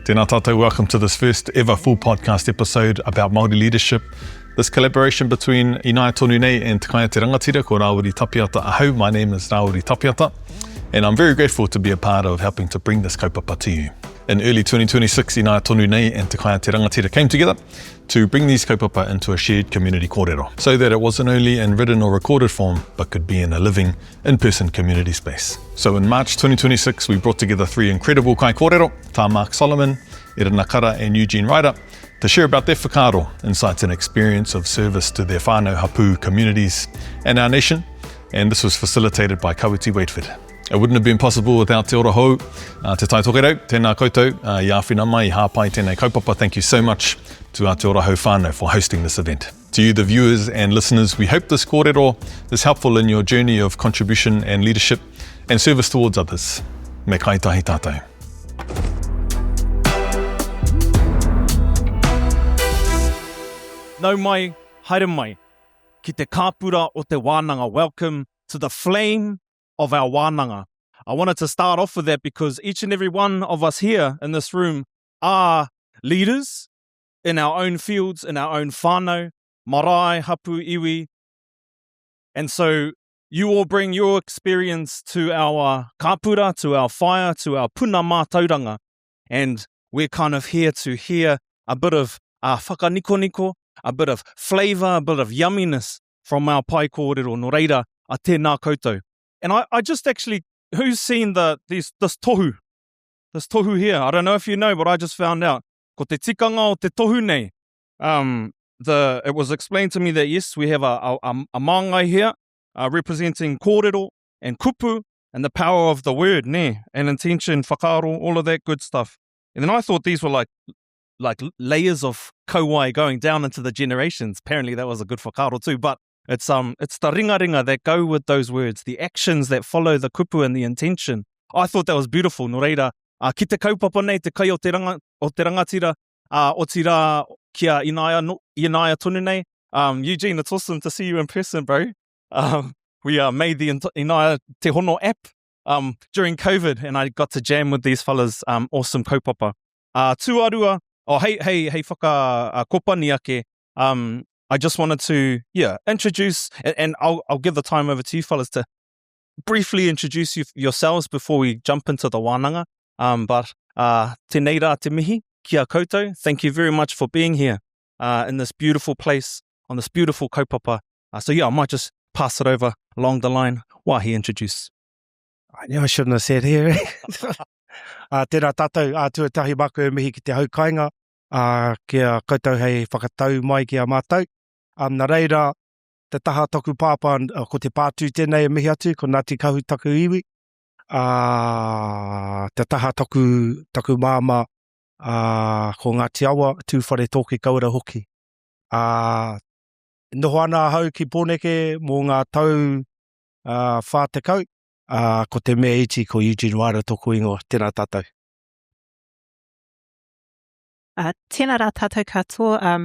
Tēnā tātou, welcome to this first ever full podcast episode about Māori leadership. This collaboration between Inaia Tonu Nei and Te Kaiā Te Rangatira ko Rāwiri Tapiata Ahau. My name is Rāwiri Tapiata, and I'm very grateful to be a part of helping to bring this kaupapa to you. In early 2026, Inaia Tonu Nei and Te Kaiā Te Rangatira came together to bring these kaupapa into a shared community kōrero, so that it wasn't only in written or recorded form, but could be in a living, in-person community space. So in March 2026, we brought together three incredible kaikōrero, Tā Mark Solomon, Erena Kara and Eugene Ryder, to share about their whakaro, insights and experience of service to their whānau hapu communities and our nation. And this was facilitated by Kawiti Waitford. It wouldn't have been possible without Te Ora Hou, Te Taitokerau, tēnā koutou, I āwhina mai, I hāpai tēnei kaupapa. Thank you so much to our Te Ora Hou whānau for hosting this event. To you, the viewers and listeners, we hope this kōrero is helpful in your journey of contribution and leadership and service towards others. Me kaitahi tātou. Nau mai, haere mai, ki te kāpura o te wānanga. Welcome to the flame of our wānanga. I wanted to start off with that because each and every one of us here in this room are leaders in our own fields, in our own whānau, marae, hapu, iwi. And so you all bring your experience to our kāpura, to our whaia, to our puna mātauranga. And we're kind of here to hear a bit of whakaniko, a bit of flavour, a bit of yumminess from our pai kōrero. No reira, a tēnā koutou. And I just actually, who's seen this tohu? This tohu here. I don't know if you know, but I just found out. Ko te tikanga o te tohu nei. It was explained to me that yes, we have a māngai here representing kōrero and kupu and the power of the word, ne, and intention, whakaro, all of that good stuff. And then I thought these were like layers of kauai going down into the generations. Apparently that was a good whakaro too, but it's the ringa that go with those words, the actions that follow the kupu and the intention. I thought that was beautiful. No reira, ki te kaupapa nei, te kai o te rangatira, o tira kia Inaia Tonu Nei. Eugene, it's awesome to see you in person, bro. We made the Inaia Te Hono app during COVID, and I got to jam with these fellas. Awesome kaupapa. Tuarua, hei whakakopani ake. I just wanted to, introduce, and I'll give the time over to you fellas to briefly introduce yourselves before we jump into the wānanga. But tēnei rā te mihi, kia koutou. Thank you very much for being here in this beautiful place, on this beautiful kaupapa. I might just pass it over along the line while he introduce. I knew I shouldn't have said here. Tēnā tātou, tuatahi mākou mihi ki te haukainga, kia koutou hei whakatau mai ki a mātou. Nā reira, te taha toku pāpā, ko te pātū tēnei e mihi atu, ko Ngāti Kahu taku iwi. Te taha taku māma, ko Ngāti Awa, tūwhare tōke kaura hoki. Noho ana hau ki pōneke mō ngā tau whā te kau, ko te mea iti ko Eugene Ryder tōku ingoa. Tēnā tātou. Tēnā rā tātou katoa,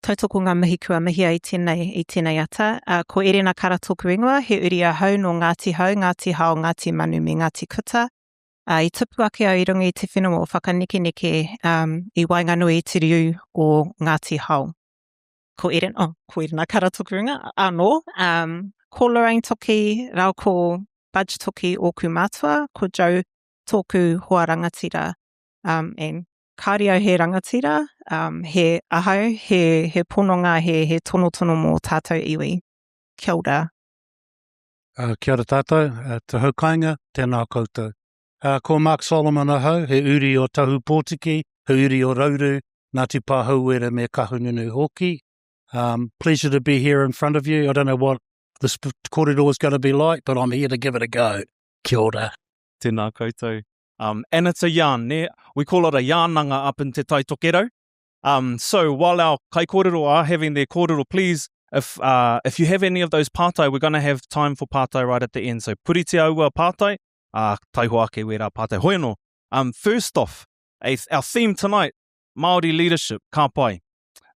tautoko ngā mihi kua mihi i tēnei ata. Ko Erena Kara tōku ingoa, he uri a hau no Ngāti Hau, Ngāti Hao, Ngāti Manu me Ngāti Kuta. I tupu ake au i runga i te whenua o whakaneke i Wainganui i te riu o Ngāti Hao. Ko Erena Kara tōku ingoa, anō. Ko Lorraine toki, rau ko Budge toki ōku mātua, ko Joe tōku hoa rangatira, and kāria he rangatira, he ahau, he pononga, he tono mō tātou iwi. Kia ora. Kia ora tātou, te haukainga, tēnā koutou. Ko Mark Solomon ahau, he uri o tahu pōtiki, he uri o rauru, Ngāti Pāhauera me kahununu hoki. Pleasure to be here in front of you. I don't know what this kōrero is going to be like, but I'm here to give it a go. Kia ora. Tēnā koutou. And it's a yarn, ne? We call it a wānanga up in Te Taitokero. So while our kaikōrero are having their kōrero, please, if you have any of those pātai, we're going to have time for pātai right at the end. So puri te aua pātai, taiho ake wera pātai hoeno. First off, our theme tonight, Māori leadership, ka pai.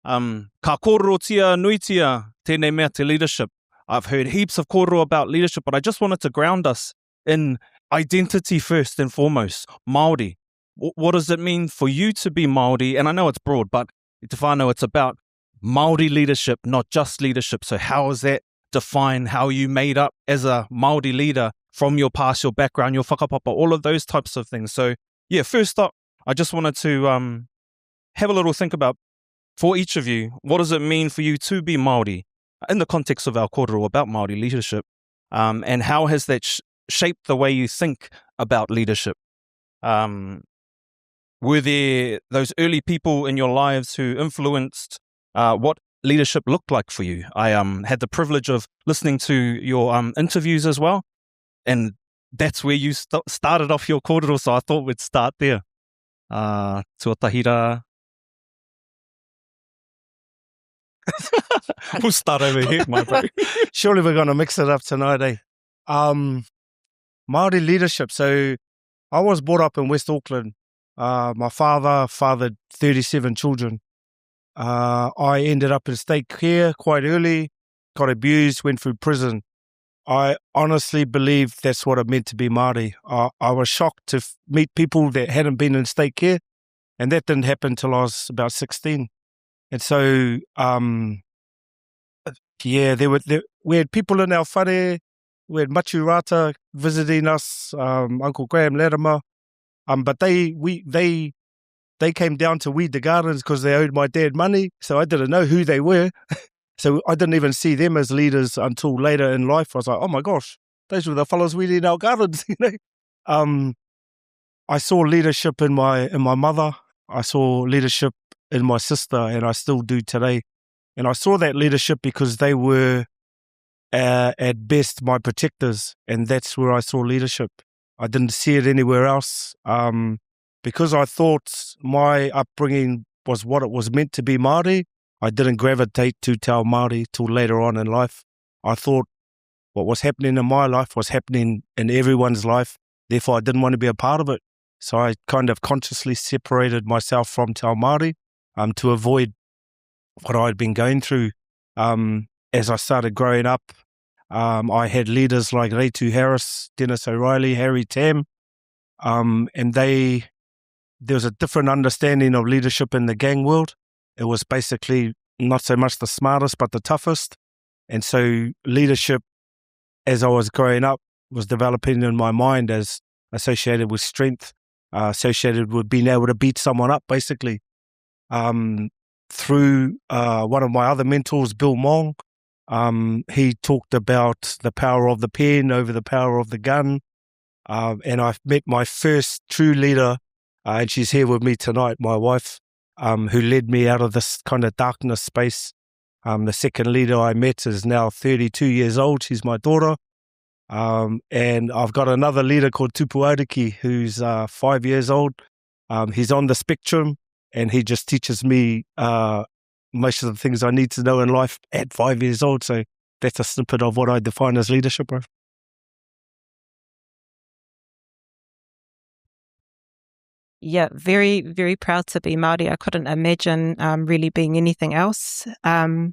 Ka kōrero tia nui tia tēnei mea te leadership. I've heard heaps of kōrero about leadership, but I just wanted to ground us in identity first and foremost, Māori. what does it mean for you to be Māori? And I know it's broad, but te whānau, it's about Māori leadership, not just leadership. So how is that defined? How are you made up as a Māori leader from your past, your background, your whakapapa, all of those types of things? So yeah, first up, I just wanted to have a little think about, for each of you, what does it mean for you to be Māori in the context of our kōrero about Māori leadership? And how has that shaped the way you think about leadership? Were there those early people in your lives who influenced what leadership looked like for you? I had the privilege of listening to your interviews as well, and that's where you started off your kōrero, so I thought we'd start there. Tuatahira. We'll start over here, my bro. Surely we're going to mix it up tonight, eh? Māori leadership. So I was brought up in West Auckland. My father fathered 37 children. I ended up in state care quite early, got abused, went through prison. I honestly believe that's what it meant to be Māori. I was shocked to meet people that hadn't been in state care, and that didn't happen until I was about 16. And so, we had people in our whare, we had Machu Rata visiting us, Uncle Graham Latimer, but they came down to weed the gardens because they owed my dad money, so I didn't know who they were. So I didn't even see them as leaders until later in life. I was like, oh my gosh, those were the fellows weeding our gardens, you know. I saw leadership in my mother. I saw leadership in my sister, and I still do today. And I saw that leadership because they were, at best, my protectors, and that's where I saw leadership. I didn't see it anywhere else, because I thought my upbringing was what it was meant to be Māori. I didn't gravitate to Te Ao Māori till later on in life. I thought what was happening in my life was happening in everyone's life, therefore I didn't want to be a part of it. So I kind of consciously separated myself from Te Ao Māori to avoid what I'd been going through. As I started growing up, I had leaders like Reitu Harris, Dennis O'Reilly, Harry Tam, and there was a different understanding of leadership in the gang world. It was basically not so much the smartest, but the toughest. And so leadership, as I was growing up, was developing in my mind as associated with strength, associated with being able to beat someone up, basically. Through one of my other mentors, Bill Mong, he talked about the power of the pen over the power of the gun. And I met my first true leader, and she's here with me tonight, my wife, who led me out of this kind of darkness space. The second leader I met is now 32 years old. She's my daughter. And I've got another leader called Tupu Auriki, who's 5 years old. He's on the spectrum, and he just teaches me most of the things I need to know in life at 5 years old. So that's a snippet of what I define as leadership, bro. Yeah, very, very proud to be Māori. I couldn't imagine really being anything else. I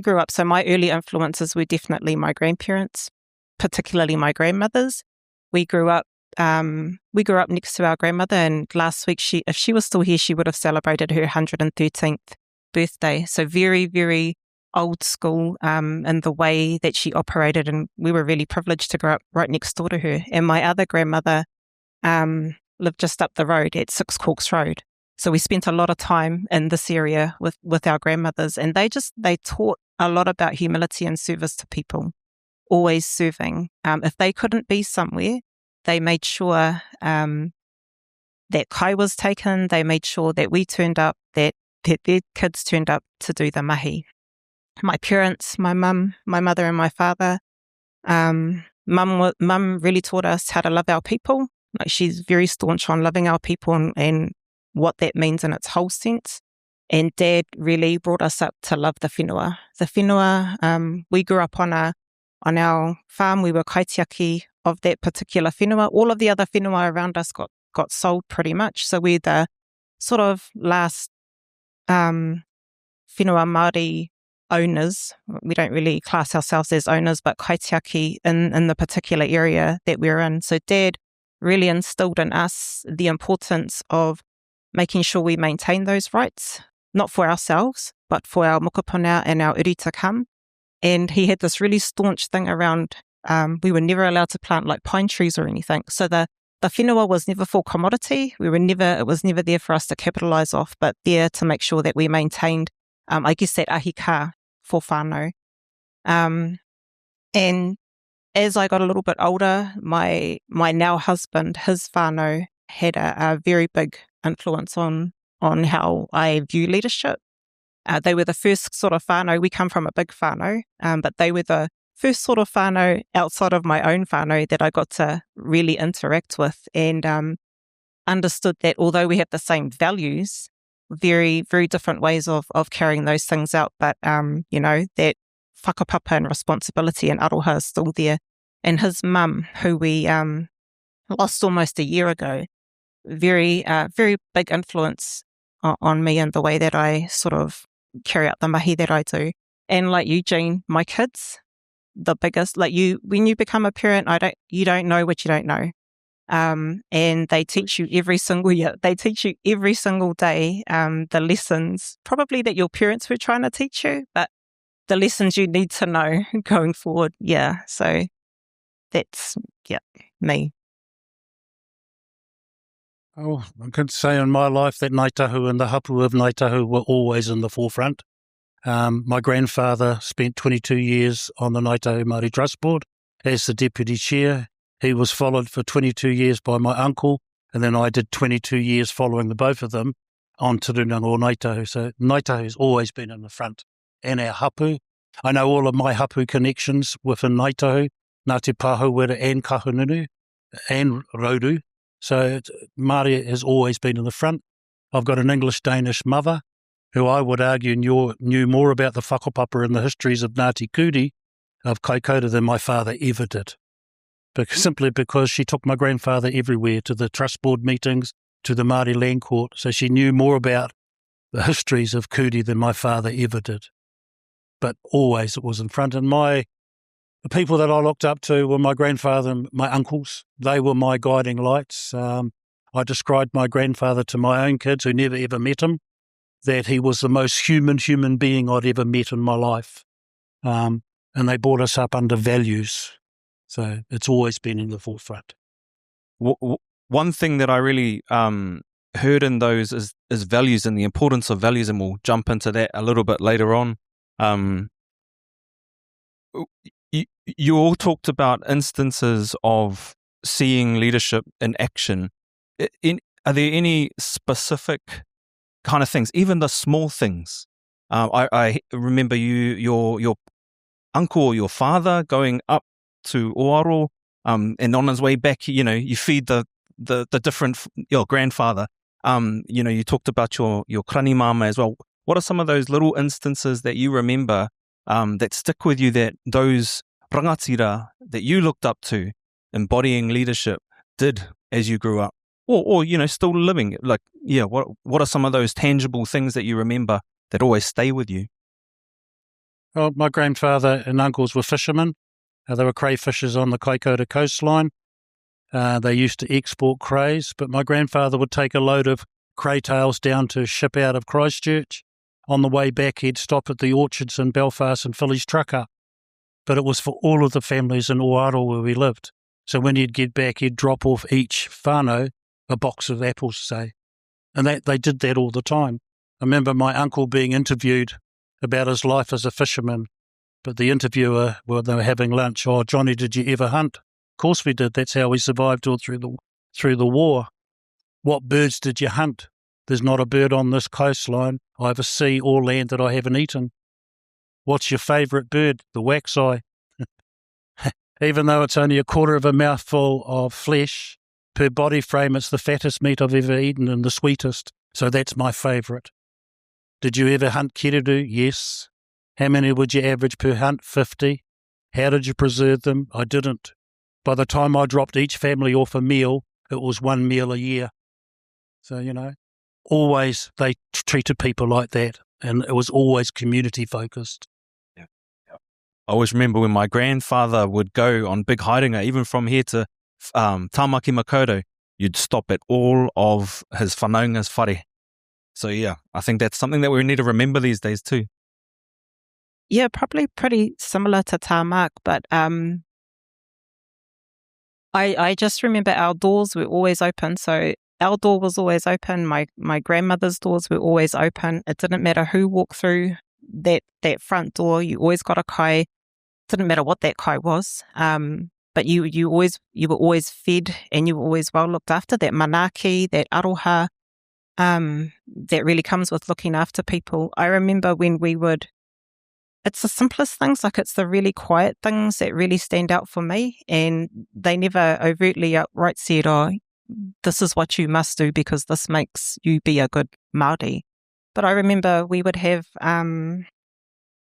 grew up, so my early influences were definitely my grandparents, particularly my grandmothers. We grew up next to our grandmother, and last week, if she was still here, she would have celebrated her 113th birthday. So very, very old school in the way that she operated, and we were really privileged to grow up right next door to her. And my other grandmother lived just up the road at Six Corks Road. So we spent a lot of time in this area with our grandmothers, and they taught a lot about humility and service to people, always serving. If they couldn't be somewhere, they made sure that kai was taken. They made sure that we turned up, that their kids turned up to do the mahi. My parents, my mum, my mother and my father, mum really taught us how to love our people. Like, she's very staunch on loving our people and what that means in its whole sense. And Dad really brought us up to love the whenua. The whenua, we grew up on our farm. We were kaitiaki of that particular whenua. All of the other whenua around us got sold pretty much. So we're the sort of last whenua Māori owners. We don't really class ourselves as owners, but kaitiaki in the particular area that we're in. So Dad really instilled in us the importance of making sure we maintain those rights, not for ourselves, but for our mokopuna and our uri to come. And he had this really staunch thing around, we were never allowed to plant like pine trees or anything. So the whenua was never for commodity. It was never there for us to capitalise off, but there to make sure that we maintained, I guess, that ahi ka for whānau. And as I got a little bit older, my now husband, his whānau, had a very big influence on how I view leadership. They were the first sort of whānau. We come from a big whānau, but they were the first sort of whānau outside of my own whānau that I got to really interact with, and understood that although we have the same values, very, very different ways of carrying those things out, but, that whakapapa and responsibility and aroha is still there. And his mum, who we lost almost a year ago, very, very big influence on me and the way that I sort of carry out the mahi that I do. And like Eugene, my kids, the biggest, like when you become a parent, you don't know what you don't know. And they teach you every single year. They teach you every single day the lessons, probably that your parents were trying to teach you, but the lessons you need to know going forward. Yeah, so that's, me. Oh, I could say in my life that Ngāi Tahu and the hapu of Ngāi Tahu were always in the forefront. My grandfather spent 22 years on the Ngāi Tahu Māori Trust Board as the deputy chair. He was followed for 22 years by my uncle, and then I did 22 years following the both of them on Te Runanga o Ngāi Tahu. So Ngāi Tahu has always been in the front. And our hapu, I know all of my hapu connections within Ngāi Tahu, Ngāti Pāhauwera and Kahununu and Rouru. So Māori has always been in the front. I've got an English-Danish mother who I would argue knew more about the whakapapa and the histories of Ngāti Kuri of kaikōrero than my father ever did. Simply because she took my grandfather everywhere, to the trust board meetings, to the Māori land court. So she knew more about the histories of Kuri than my father ever did. But always it was in front. And the people that I looked up to were my grandfather and my uncles. They were my guiding lights. I described my grandfather to my own kids who never ever met him, that he was the most human being I'd ever met in my life. And they brought us up under values. So it's always been in the forefront. One thing that I really heard in those is values and the importance of values, and we'll jump into that a little bit later on. You all talked about instances of seeing leadership in action. Are there any specific kind of things, even the small things? I remember your uncle or your father going up to Oaro, and on his way back, you feed the different, your grandfather. You talked about your krani mama as well. What are some of those little instances that you remember that stick with you, that those rangatira that you looked up to, embodying leadership, did as you grew up, or still living? What are some of those tangible things that you remember that always stay with you? Well, my grandfather and uncles were fishermen. They were crayfishers on the Kaikōrero coastline. They used to export crays, but my grandfather would take a load of cray tails down to ship out of Christchurch. On the way back, he'd stop at the orchards in Belfast and fill his truck up. But it was for all of the families in Oaro where we lived. So when he'd get back, he'd drop off each whānau a box of apples, say. And they did that all the time. I remember my uncle being interviewed about his life as a fisherman, but the interviewer, when they were having lunch, "Oh, Johnny, did you ever hunt?" Of course we did. That's how we survived all through the war. "What birds did you hunt?" "There's not a bird on this coastline, either sea or land, that I haven't eaten." "What's your favourite bird?" "The wax-eye." Even though it's only a quarter of a mouthful of flesh per body frame, it's the fattest meat I've ever eaten and the sweetest. So that's my favourite. "Did you ever hunt kereru?" "Yes." "How many would you average per hunt?" 50. "How did you preserve them?" "I didn't. By the time I dropped each family off a meal, it was one meal a year." So, always they treated people like that, and it was always community focused. I always remember when my grandfather would go on big haerenga, even from here to Tāmaki Makaurau, you'd stop at all of his whanaunga's whare. So yeah, I think that's something that we need to remember these days too. Yeah, probably pretty similar to Tāmak, but I just remember our doors were always open. So our door was always open. My grandmother's doors were always open. It didn't matter who walked through that front door. You always got a kai. Didn't matter what that kai was. But you were always fed and you were always well looked after. That manaaki, that aroha, that really comes with looking after people. I remember when it's the simplest things, like it's the really quiet things that really stand out for me, and they never overtly outright said, oh, this is what you must do because this makes you be a good Māori. But I remember we would have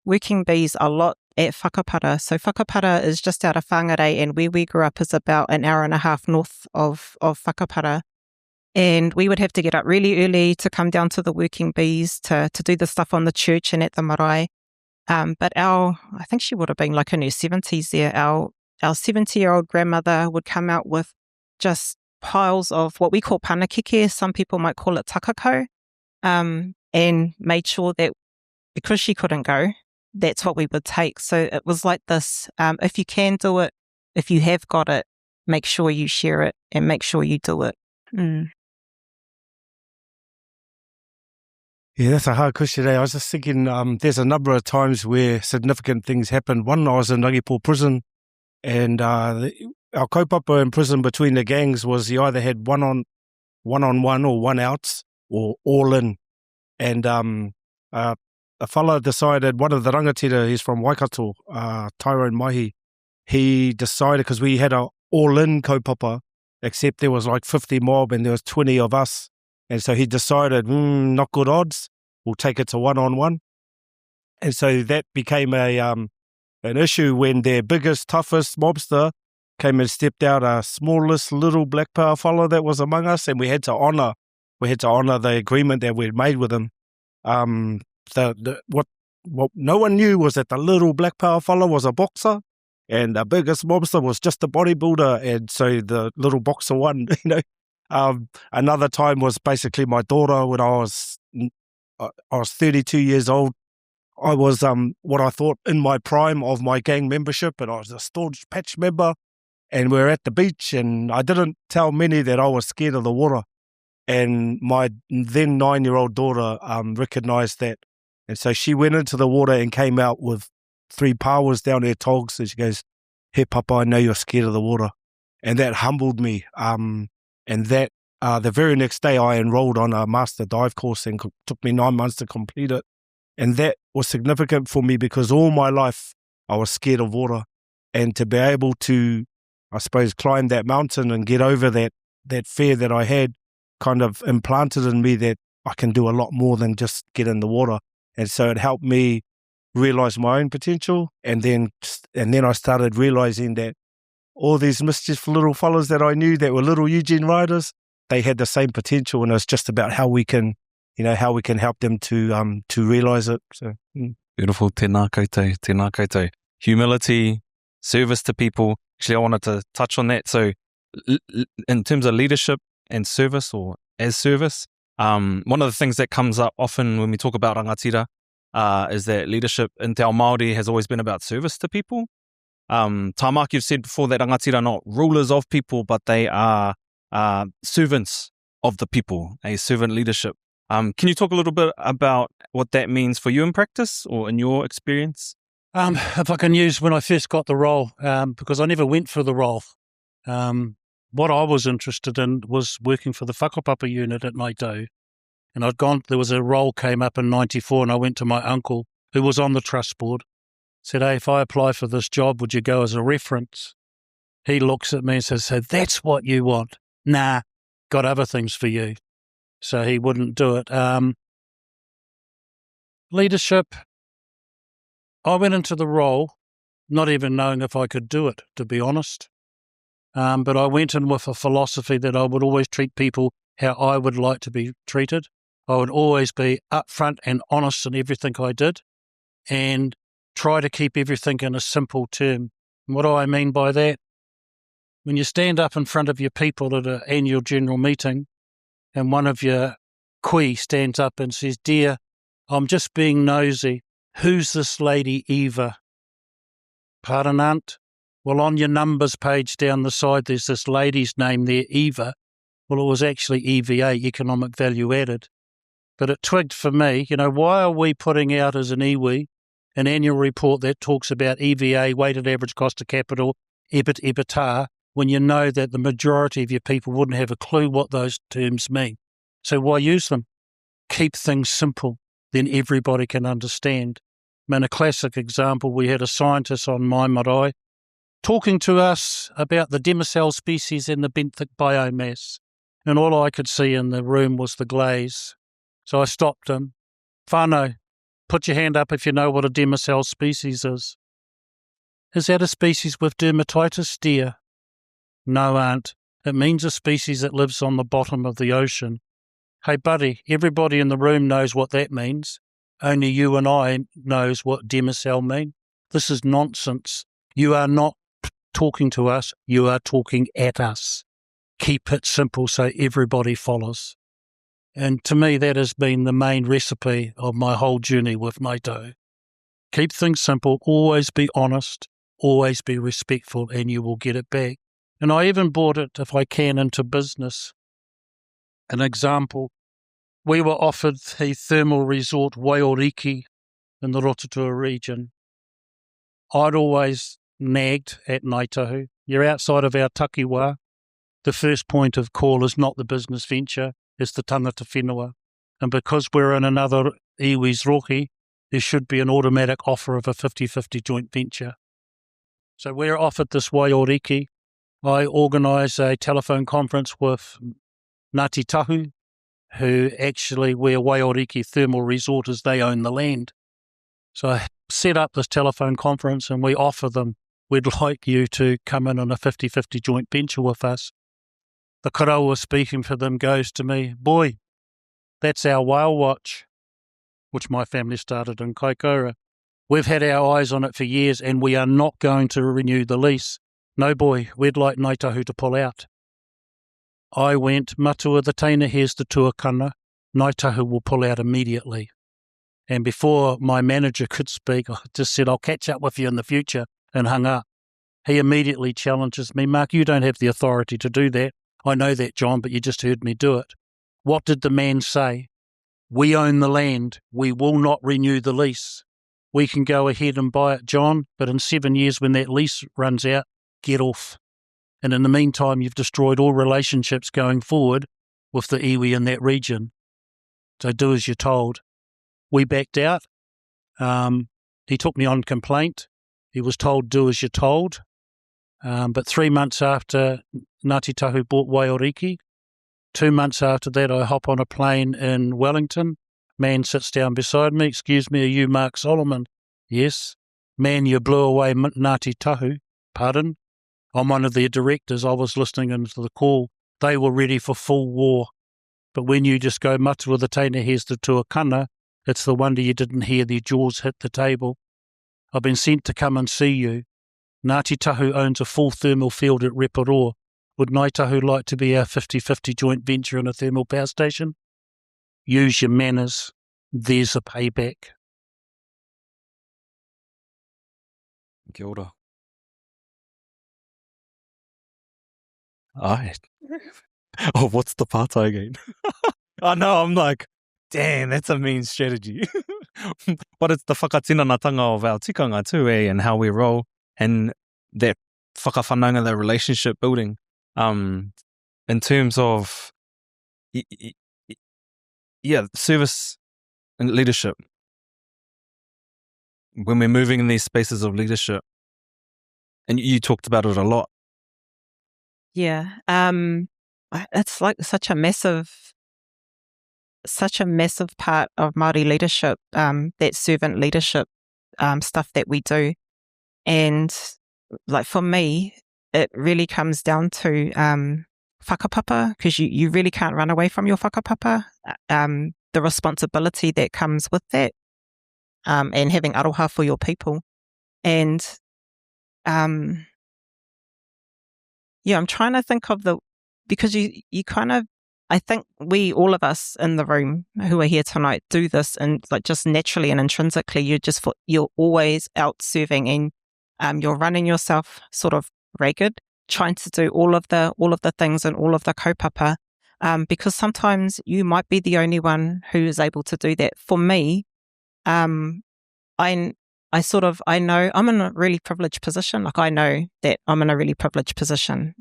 working bees a lot at Whakapapa. So Whakapapa is just out of Whangarei, and where we grew up is about an hour and a half north of Whakapapa. And we would have to get up really early to come down to the working bees to do the stuff on the church and at the marae. But I think she would have been like in her 70s there, our 70-year-old grandmother would come out with just piles of what we call panakeke, some people might call it takako, and made sure that because she couldn't go, that's what we would take. So it was like this, if you can do it, if you have got it, make sure you share it and make sure you do it. Yeah, that's a hard question. I was just thinking there's a number of times where significant things happened. One, I was in Rangipo prison, and our kaupapa in prison between the gangs was you either had one-on-one or one outs or all in. And a fella decided, one of the rangatira, he's from Waikato, Tyrone Mahi, he decided, because we had a all-in kaupapa, except there was like 50 mob and there was 20 of us. And so he decided, not good odds, we'll take it to one-on-one. And so that became an issue when their biggest, toughest mobster came and stepped out, a smallest little black power fellow that was among us, and we had to honour the agreement that we'd made with him. What no one knew was that the little black power fellow was a boxer, and the biggest mobster was just a bodybuilder, and so the little boxer won, you know. Another time was basically my daughter when I was 32 years old. I was what I thought in my prime of my gang membership, and I was a staunch patch member, and we were at the beach, and I didn't tell many that I was scared of the water, and my then 9-year-old daughter recognised that, and so she went into the water and came out with 3 powers down her togs, and she goes, "Hey Papa, I know you're scared of the water," and that humbled me. And that the very next day I enrolled on a master dive course, and took me 9 months to complete it. And that was significant for me because all my life I was scared of water. And to be able to, I suppose, climb that mountain and get over that fear that I had kind of implanted in me that I can do a lot more than just get in the water. And so it helped me realise my own potential. And then I started realising that all these mischief little fellas that I knew that were little Eugene Ryders, they had the same potential, and it was just about how we can help them to realise it. So Beautiful, tēnā koutou, tēnā koutou. Humility, service to people. Actually, I wanted to touch on that. So in terms of leadership and service, or as service, one of the things that comes up often when we talk about rangatira is that leadership in Te Ao Māori has always been about service to people. Tāmak, you've said before that rangatira are not rulers of people, but they are servants of the people, a servant leadership. Can you talk a little bit about what that means for you in practice or in your experience? If I can use when I first got the role, because I never went for the role. What I was interested in was working for the whakapapa unit at Naito. And there was a role came up in 94, and I went to my uncle, who was on the trust board, said, "Hey, if I apply for this job, would you go as a reference?" He looks at me and says, "So that's what you want?" "Nah, got other things for you." So he wouldn't do it. Leadership, I went into the role not even knowing if I could do it, to be honest. But I went in with a philosophy that I would always treat people how I would like to be treated. I would always be upfront and honest in everything I did, and try to keep everything in a simple term. And what do I mean by that? When you stand up in front of your people at an annual general meeting and one of your kui stands up and says, "Dear, I'm just being nosy. Who's this lady Eva?" Pardon, aunt? Well, on your numbers page down the side, there's this lady's name there, Eva. Well, it was actually EVA, Economic Value Added. But it twigged for me, why are we putting out as an iwi an annual report that talks about EVA, weighted average cost of capital, EBIT, EBITDA, when you know that the majority of your people wouldn't have a clue what those terms mean? So why use them? Keep things simple, then everybody can understand. In a classic example, we had a scientist on my marae talking to us about the demoiselle species and the benthic biomass, and all I could see in the room was the glaze. So I stopped him. "Whānau, put your hand up if you know what a demoiselle species is." "Is that a species with dermatitis, dear?" "No, aunt. It means a species that lives on the bottom of the ocean." "Hey, buddy, everybody in the room knows what that means. Only you and I knows what demoiselle mean. This is nonsense. You are not talking to us. You are talking at us. Keep it simple so everybody follows." And to me, that has been the main recipe of my whole journey with Maito. Keep things simple, always be honest, always be respectful, and you will get it back. And I even brought it, if I can, into business. An example, we were offered a thermal resort, Waioriki, in the Rotorua region. I'd always nagged at Ngāi Tahu, you're outside of our takiwā. The first point of call is not the business venture, it's the tangata whenua. And because we're in another iwi's roki, there should be an automatic offer of a 50-50 joint venture. So we're offered this Waioriki. I organised a telephone conference with Ngāti Tahu, who actually, where Waioriki Thermal Resort is, they own the land. So I set up this telephone conference and we offer them, we'd like you to come in on a 50-50 joint venture with us. The karaua speaking for them goes to me, "Boy, that's our whale watch," which my family started in Kaikōrero. "We've had our eyes on it for years and we are not going to renew the lease. No, boy, we'd like Ngāi Tahu to pull out." I went, "Matua the teina, here's the tuakana. Ngāi Tahu will pull out immediately." And before my manager could speak, I just said, "I'll catch up with you in the future," and hung up. He immediately challenges me, "Mark, you don't have the authority to do that." "I know that, John, but you just heard me do it." What did the man say? "We own the land. We will not renew the lease. We can go ahead and buy it, John, but in 7 years when that lease runs out, get off. And in the meantime, you've destroyed all relationships going forward with the iwi in that region. So do as you're told." We backed out. He took me on complaint. He was told, "Do as you're told." But 3 months after Ngāti Tahu bought Waioriki, 2 months after that, I hop on a plane in Wellington. Man sits down beside me. "Excuse me, are you Mark Solomon?" "Yes." "Man, you blew away Ngāti Tahu." "Pardon?" "I'm one of their directors. I was listening into the call. They were ready for full war. But when you just go, Matua the teina, here's the tuakana, it's the wonder you didn't hear their jaws hit the table. I've been sent to come and see you. Ngāti Tahu owns a full thermal field at Reparoa. Would Ngāi Tahu like to be our 50-50 joint venture in a thermal power station? Use your manners. There's a payback." Kia ora. Aye. Oh, what's the pātai again? I know, I'm like, damn, that's a mean strategy. But it's the whakatinanatanga of our tikanga too, and how we roll, and that whakawhananga, that relationship building, in terms of, service and leadership. When we're moving in these spaces of leadership, and you talked about it a lot. Yeah. It's like such a massive part of Māori leadership, that servant leadership stuff that we do. And like for me, it really comes down to whakapapa, because you really can't run away from your whakapapa, the responsibility that comes with that, and having aroha for your people. And I'm trying to think of because you kind of, I think all of us in the room who are here tonight do this, and like just naturally and intrinsically, you're always out serving, and you're running yourself sort of ragged, trying to do all of the things and all of the kaupapa, because sometimes you might be the only one who is able to do that. For me, I know I'm in a really privileged position. Like, I know that I'm in a really privileged position.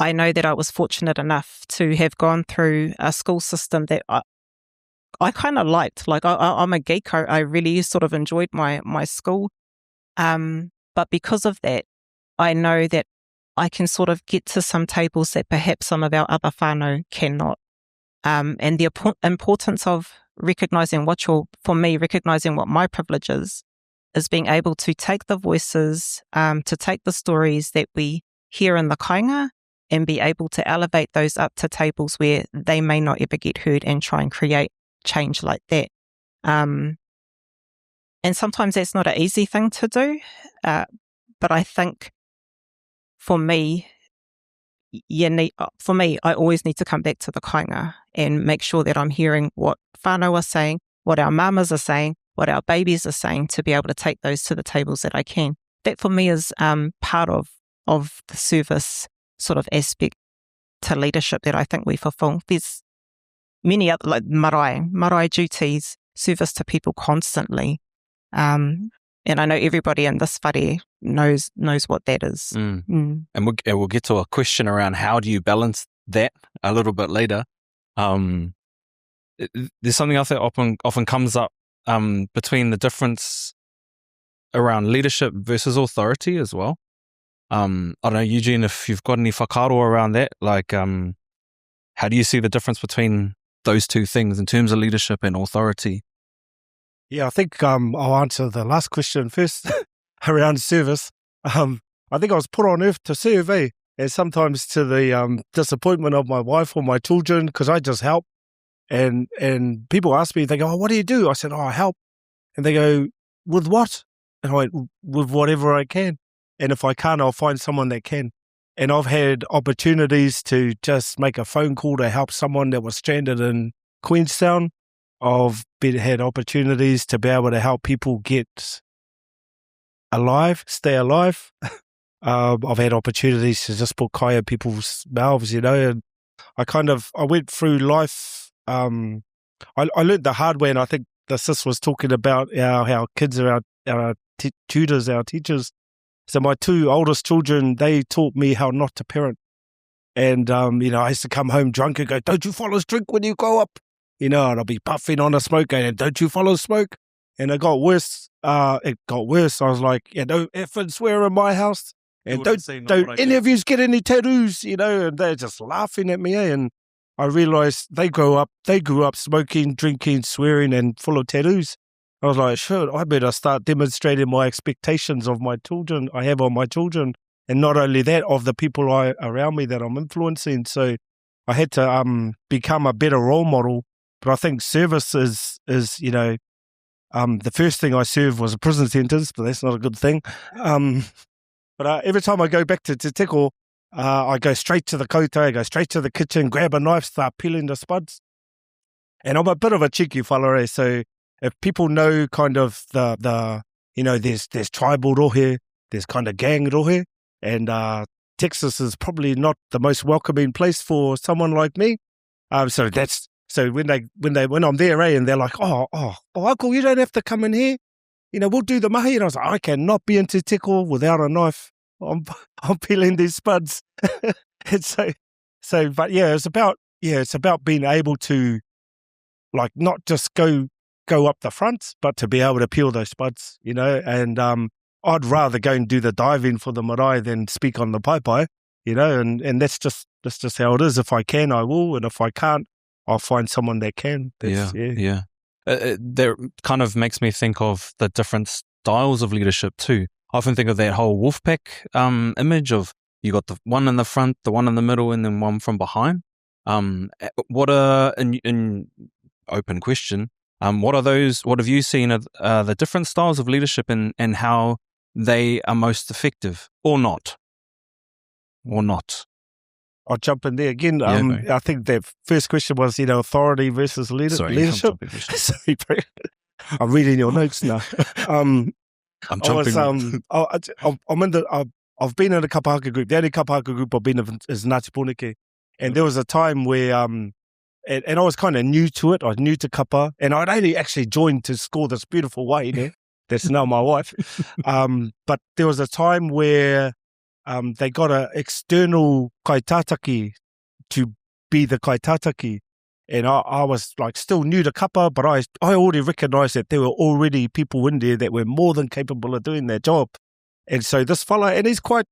I know that I was fortunate enough to have gone through a school system that I kind of liked. Like, I'm a geek. I really sort of enjoyed my school. But because of that, I know that I can sort of get to some tables that perhaps some of our other whānau cannot. And the importance of recognizing recognizing what my privilege is being able to take the voices, to take the stories that we hear in the kāinga, and be able to elevate those up to tables where they may not ever get heard, and try and create change like that. And sometimes that's not an easy thing to do, but I think for me, I always need to come back to the kāinga and make sure that I'm hearing what whānau are saying, what our mamas are saying, what our babies are saying, to be able to take those to the tables that I can. That for me is part of the service sort of aspect to leadership that I think we fulfill. There's many other, like marae duties, service to people constantly. And I know everybody in this whare knows what that is. And we'll get to a question around how do you balance that a little bit later. There's something else that often comes up between the difference around leadership versus authority as well. I don't know, Eugene, if you've got any whakaaro around that, like how do you see the difference between those two things in terms of leadership and authority? Yeah, I think I'll answer the last question first around service. I think I was put on earth to serve, and sometimes to the disappointment of my wife or my children, because I just help. And people ask me, they go, "Oh, what do you do?" I said, "Oh, I help." And they go, "With what?" And I went, "With whatever I can. And if I can't, I'll find someone that can." And I've had opportunities to just make a phone call to help someone that was stranded in Queenstown. I've had opportunities to be able to help people get alive, stay alive. I've had opportunities to just put kai in people's mouths, and I went through life. I learned the hard way, and I think the sis was talking about how kids are our tutors, our teachers. So my two oldest children, they taught me how not to parent. And, I used to come home drunk and go, "Don't you fellas drink when you grow up?" And I'll be puffing on a smoke and, "Don't you fellas smoke?" And it got worse. I was like, "No effing swear in my house. And don't any of you get any tattoos," and they're just laughing at me. And I realized they grew up smoking, drinking, swearing, and full of tattoos. I was like, "Sure, I better start demonstrating my expectations of my children. I have on my children, and not only that, of the people around me that I'm influencing." So I had to become a better role model. But I think service is the first thing I served was a prison sentence, but that's not a good thing. But every time I go back to Te Teko, I go straight to the koutou, I go straight to the kitchen, grab a knife, start peeling the spuds. And I'm a bit of a cheeky fella, so if people know kind of there's tribal rohe, there's kind of gang rohe, and Texas is probably not the most welcoming place for someone like me. So when I'm there, and they're like, oh, uncle, you don't have to come in here. We'll do the mahi. And I was like, I cannot be in Te Teko without a knife. I'm peeling these spuds. And but yeah, it's about being able to, like, not just go up the front, but to be able to peel those spuds, and I'd rather go and do the diving for the marae than speak on the pai, and that's just how it is. If I can, I will, and if I can't, I'll find someone that can. Yeah. That kind of makes me think of the different styles of leadership too. I often think of that whole wolfpack image of you got the one in the front, the one in the middle, and then one from behind. What are, in open question, what have you seen of the different styles of leadership and how they are most effective or not? or not? I'll jump in there again. Yeah, go. I think the first question was, authority versus leadership. Sorry, bro. I'm reading your notes now. I'm jumping. I've been in a kapahaka group. The only kapahaka group I've been in is Ngāti Pōneke. And there was a time where, and I was kind of new to it. I was new to kapa. And I'd only actually joined to score this beautiful wai, that's now my wife. But there was a time where they got an external kaitātaki to be the kaitātaki. And I was like still new to kapa, but I already recognised that there were already people in there that were more than capable of doing their job. And so this fella, and he's quite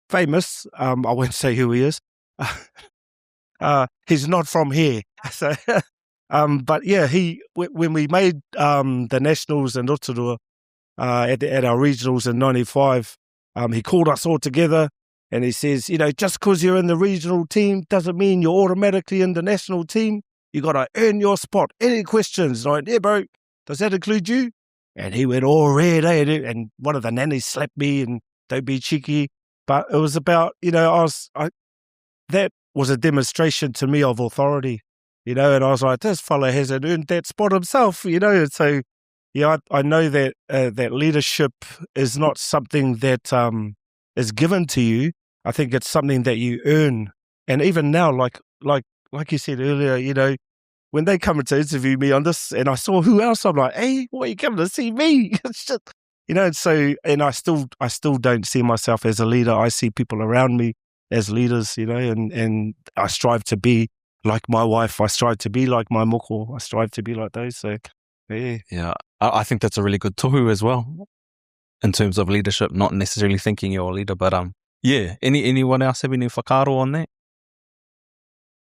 famous, I won't say who he is. He's not from here. So, but yeah, when we made the Nationals in Rotorua at our regionals in 95, he called us all together and he says, just because you're in the regional team doesn't mean you're automatically in the national team. You got to earn your spot. Any questions? And I went, yeah, bro, does that include you? And he went all red, and one of the nannies slapped me and don't be cheeky. But it was about, that was a demonstration to me of authority, and I was like, this fella hasn't earned that spot himself, and so, I know that that leadership is not something that is given to you. I think it's something that you earn. And even now, like you said earlier, when they come to interview me on this, and I saw who else, I'm like, hey, why are you coming to see me? It's just, and so, and I still don't see myself as a leader. I see people around me as leaders, and I strive to be like my wife. I strive to be like my moko. I strive to be like those. So, yeah. Yeah, I think that's a really good tohu as well, in terms of leadership, not necessarily thinking you're a leader, but yeah. Anyone else have any whakaaro on that?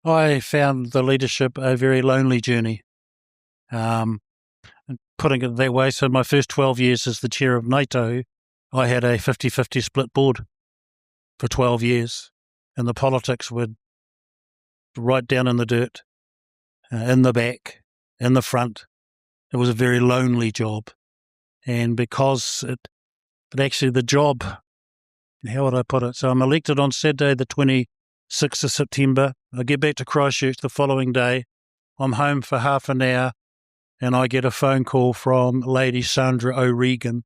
I found the leadership a very lonely journey. Putting it that way, so my first 12 years as the chair of Ngāi I had a 50-50 split board for 12 years, and the politics were right down in the dirt, in the back, in the front. It was a very lonely job, and because but actually the job, how would I put it? So I'm elected on Saturday the 26th of September. I get back to Christchurch the following day. I'm home for half an hour, and I get a phone call from Lady Sandra O'Regan,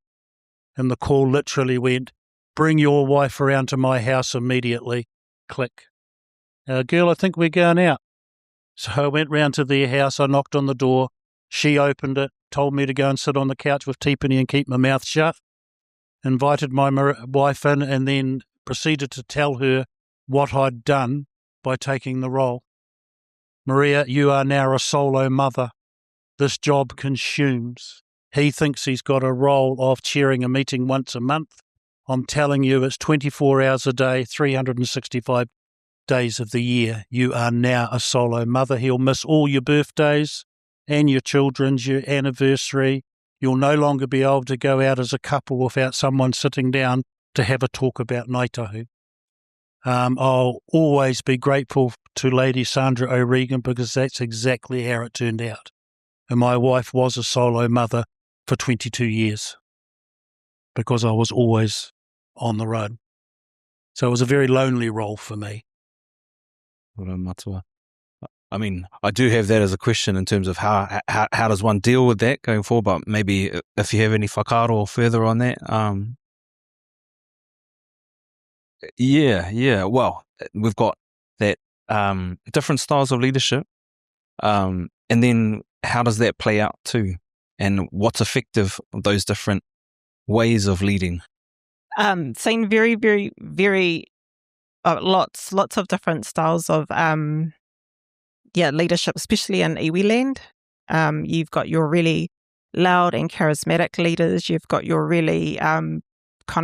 and the call literally went, bring your wife around to my house immediately. Click. Girl, I think we're going out. So I went round to their house. I knocked on the door. She opened it, told me to go and sit on the couch with teapany and keep my mouth shut, invited my wife in, and then proceeded to tell her what I'd done by taking the role. Maria, you are now a solo mother. This job consumes. He thinks he's got a role of chairing a meeting once a month. I'm telling you, it's 24 hours a day, 365 days of the year. You are now a solo mother. He'll miss all your birthdays and your children's, your anniversary. You'll no longer be able to go out as a couple without someone sitting down to have a talk about Ngāi Tahu. I'll always be grateful to Lady Sandra O'Regan because that's exactly how it turned out. And my wife was a solo mother for 22 years because I was always on the road. So it was a very lonely role for me. I mean, I do have that as a question in terms of how does one deal with that going forward, but maybe if you have any whakaaro further on that. Yeah. Well, we've got that different styles of leadership, and then how does that play out too, and what's effective of those different ways of leading? Seen very, very, very lots of different styles of leadership, especially in iwi land. You've got your really loud and charismatic leaders. You've got your really kind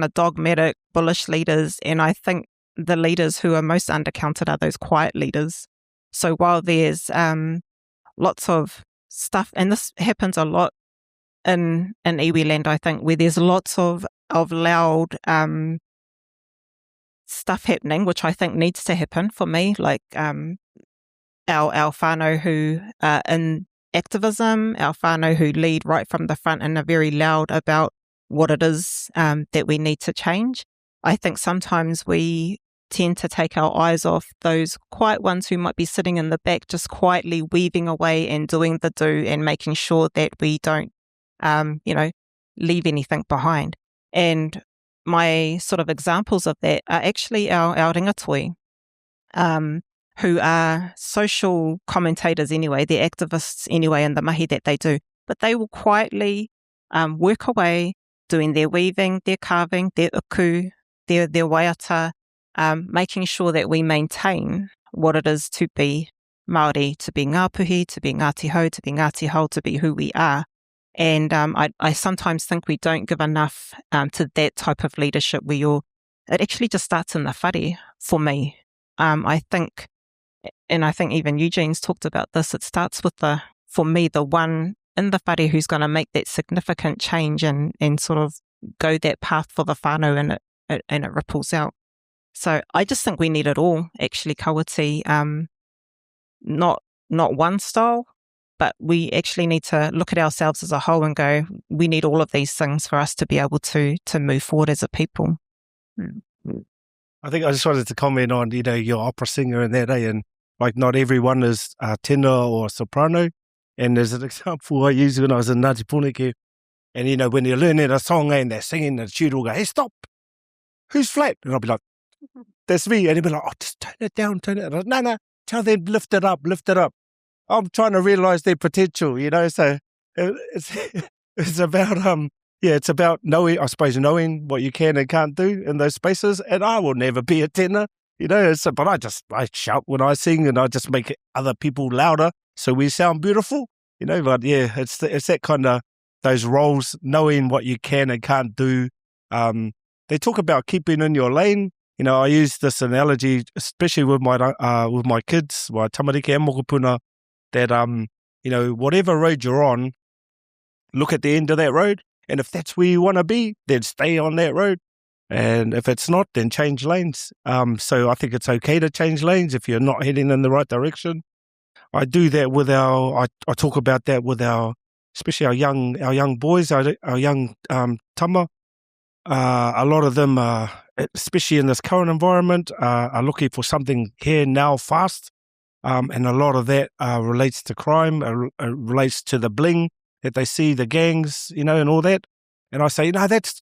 of dogmatic, bullish leaders. And I think the leaders who are most undercounted are those quiet leaders. So while there's lots of stuff, and this happens a lot in iwi land, I think, where there's lots of loud stuff happening, which I think needs to happen for me, like our whānau who are in activism, our whānau who lead right from the front and are very loud about what it is that we need to change. I think sometimes we tend to take our eyes off those quiet ones who might be sitting in the back, just quietly weaving away and doing the do and making sure that we don't, leave anything behind. And my sort of examples of that are actually our ringatoi, who are social commentators anyway, they're activists anyway in the mahi that they do, but they will quietly work away, doing their weaving, their carving, their uku, their waiata, making sure that we maintain what it is to be Māori, to be Ngāpuhi, to be Ngāti Hau, to be Ngāti Hau, to be who we are. And I sometimes think we don't give enough to that type of leadership it actually just starts in the whare for me. I think even Eugene's talked about this, it starts with for me, the one in the whare who's going to make that significant change and sort of go that path for the whānau, and it ripples out. So I just think we need it all, actually, kawati. Not one style, but we actually need to look at ourselves as a whole and go, we need all of these things for us to be able to move forward as a people. I think I just wanted to comment on, your opera singer and that, and like not everyone is tenor or soprano. And there's an example I used when I was in Ngāti Pōneke. And, when you're learning a song and they're singing, the tutor will go, hey, stop. Who's flat? And I'll be like, that's me. And he'll be like, oh, just turn it down, turn it down. No, tell them, lift it up. I'm trying to realize their potential, so it's about, it's about knowing what you can and can't do in those spaces. And I will never be a tenor, but I shout when I sing, and I just make other people louder so we sound beautiful, but yeah, it's that kind of, those roles, knowing what you can and can't do. They talk about keeping in your lane. I use this analogy, especially with my kids, my tamariki and mokopuna, that, whatever road you're on, look at the end of that road. And if that's where you want to be, then stay on that road. And if it's not, then change lanes. So I think it's okay to change lanes if you're not heading in the right direction. I do that with I talk about that with especially our young boys, our young tama. A lot of them, especially in this current environment, are looking for something here now fast. And a lot of that relates to crime, relates to the bling that they see, the gangs, and all that. And I say, that's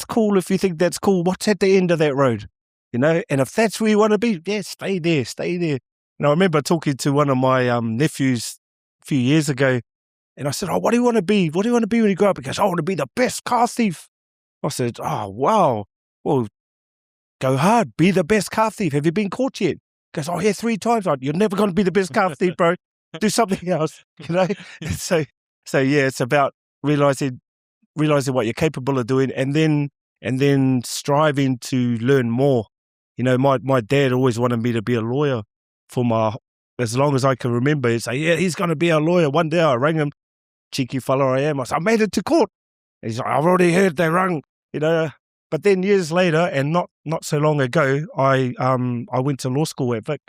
cool if you think that's cool. What's at the end of that road? And if that's where you want to be, yeah, stay there. And I remember talking to one of my nephews a few years ago, and I said, oh, what do you want to be? What do you want to be when you grow up? He goes, I want to be the best car thief. I said, oh, wow. Well, go hard. Be the best car thief. Have you been caught yet? He goes, oh, yeah, 3 times. You're never going to be the best car thief, bro. Do something else, So yeah, it's about realizing what you're capable of doing, and then striving to learn more. My dad always wanted me to be a lawyer as long as I can remember. He'd say, yeah, he's going to be a lawyer. One day I rang him, cheeky fella I am. I said, I made it to court. He's like, I've already heard they rung, But then years later, and not so long ago, I went to law school at Vic,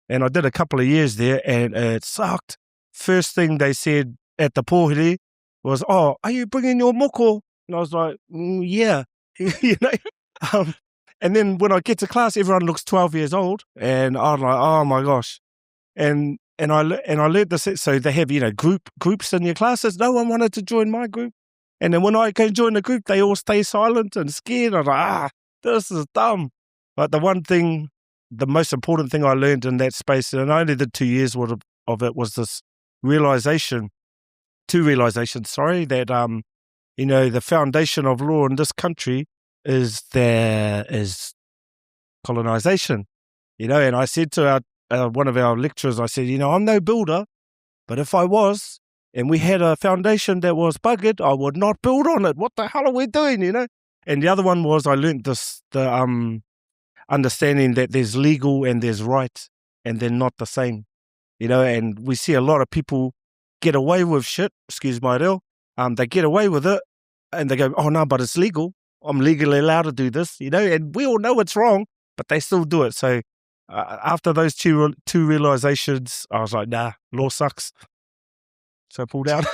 and I did a couple of years there, and it sucked. First thing they said at the pōhiri was, oh, are you bringing your moko? And I was like, yeah, and then when I get to class, everyone looks 12 years old, and I'm like, oh my gosh. And I learned this, so they have, groups in your classes. No one wanted to join my group. And then when I go join the group, they all stay silent and scared. I'm like, this is dumb. But the most important thing I learned in that space, and I only did 2 years of it, was this two realizations, that, the foundation of law in this country is colonization, and I said to one of our lecturers, I said, I'm no builder, but if I was, and we had a foundation that was buggered, I would not build on it. What the hell are we doing, And the other one was, I learned the understanding that there's legal and there's right, and they're not the same, and we see a lot of people get away with shit, excuse my reo, they get away with it, and they go, oh no, but it's legal. I'm legally allowed to do this, and we all know it's wrong, but they still do it. So after those two realizations, I was like, nah, law sucks. So I pulled out.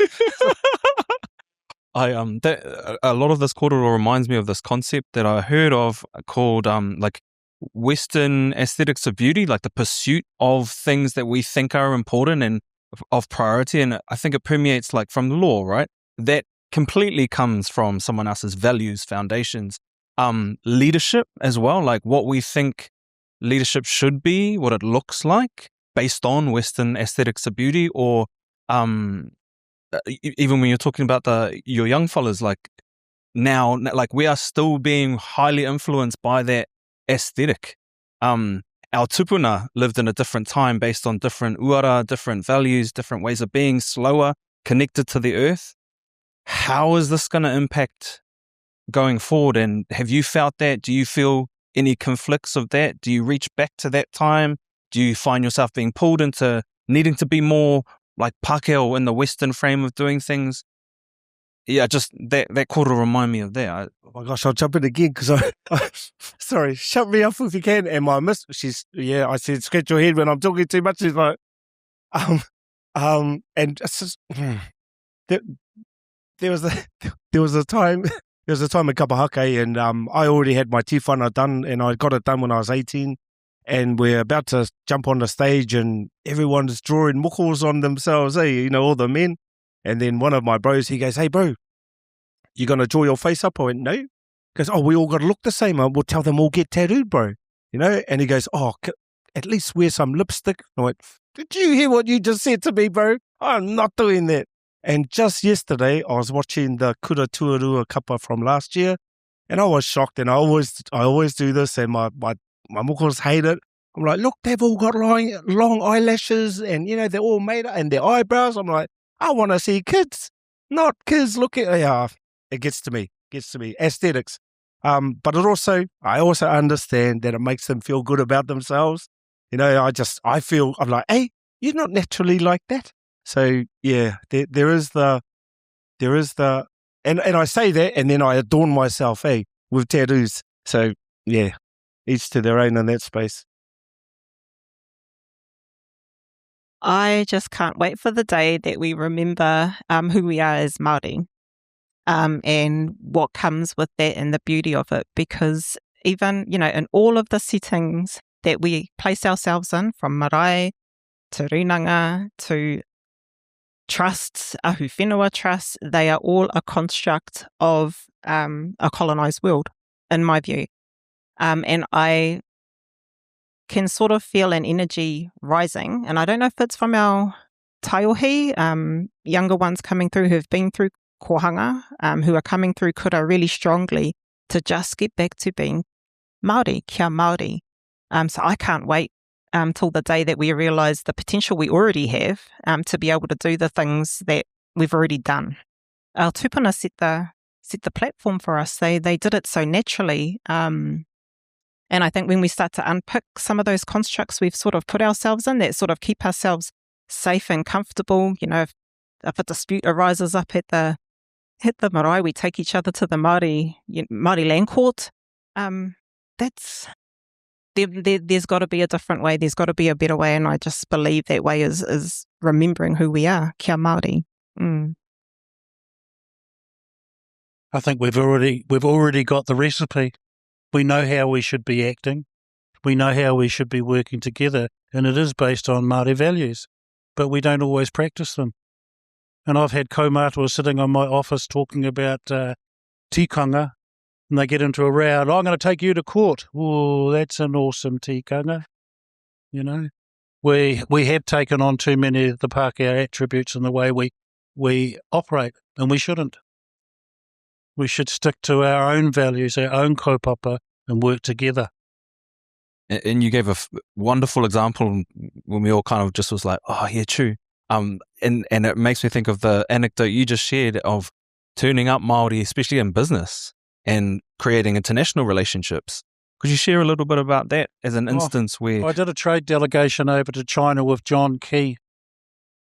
A lot of this kōrero reminds me of this concept that I heard of called Western aesthetics of beauty, like the pursuit of things that we think are important and of priority. And I think it permeates like from the law, right? That completely comes from someone else's values, foundations, leadership as well, like what we think leadership should be, what it looks like based on Western aesthetics of beauty, or even when you're talking about your young fellas, like now, like we are still being highly influenced by that aesthetic. Our tupuna lived in a different time based on different uara, different values, different ways of being, slower, connected to the earth. How is this going to impact going forward? And have you felt that? Do you feel any conflicts of that? Do you reach back to that time? Do you find yourself being pulled into needing to be more like Pākehā in the Western frame of doing things? Yeah, just that kōrero remind me of that. Oh my gosh, I'll jump in again because sorry, shut me off if you can. And my miss, I said, scratch your head when I'm talking too much. She's like, and it's just, there was a time in Kapahake, and I already had my tīwhana done, and I got it done when I was 18. And we're about to jump on the stage, and everyone's drawing mokos on themselves, all the men. And then one of my bros, he goes, "Hey, bro, you going to draw your face up?" I went, "No." He goes, "Oh, we all got to look the same. We'll tell them all get tattooed, bro." And he goes, "Oh, at least wear some lipstick." I went, "Did you hear what you just said to me, bro? I'm not doing that." And just yesterday, I was watching the Kura Tuarua Kapa from last year, and I was shocked. And I always do this, and my mokos hate it. I'm like, "Look, they've all got long eyelashes, and they're all made up, and their eyebrows." I'm like, I want to see kids, not kids looking. Yeah, it gets to me. Aesthetics. But I also understand that it makes them feel good about themselves. I feel, I'm like, hey, you're not naturally like that. So yeah, there is the, and I say that, and then I adorn myself, with tattoos. So yeah, each to their own in that space. I just can't wait for the day that we remember who we are as Māori, and what comes with that and the beauty of it. Because even, in all of the settings that we place ourselves in, from marae to rinanga to trusts, ahu whenua trusts, they are all a construct of a colonised world, in my view. And I can sort of feel an energy rising, and I don't know if it's from our taiohi, younger ones coming through who've been through kohanga, who are coming through kura really strongly to just get back to being Māori, kia Māori. So I can't wait till the day that we realise the potential we already have to be able to do the things that we've already done. Our tupuna set the platform for us. They did it so naturally. And I think when we start to unpick some of those constructs we've sort of put ourselves in that sort of keep ourselves safe and comfortable, if a dispute arises up at the marae, we take each other to the Māori land court. There's got to be a different way. There's got to be a better way, and I just believe that way is remembering who we are, kia Māori. I think we've already got the recipe. We know how we should be acting. We know how we should be working together, and it is based on Māori values, but we don't always practice them. And I've had kaumātua sitting on my office talking about tikanga, and they get into a row. "I'm going to take you to court." Oh, that's an awesome tikanga. We have taken on too many of the Pākehā attributes in the way we operate, and we shouldn't. We should stick to our own values, our own kaupapa, and work together. And you gave a wonderful example when we all kind of just was like, "Oh, yeah, true." And it makes me think of the anecdote you just shared of turning up Māori, especially in business, and creating international relationships. Could you share a little bit about that as an instance where... I did a trade delegation over to China with John Key,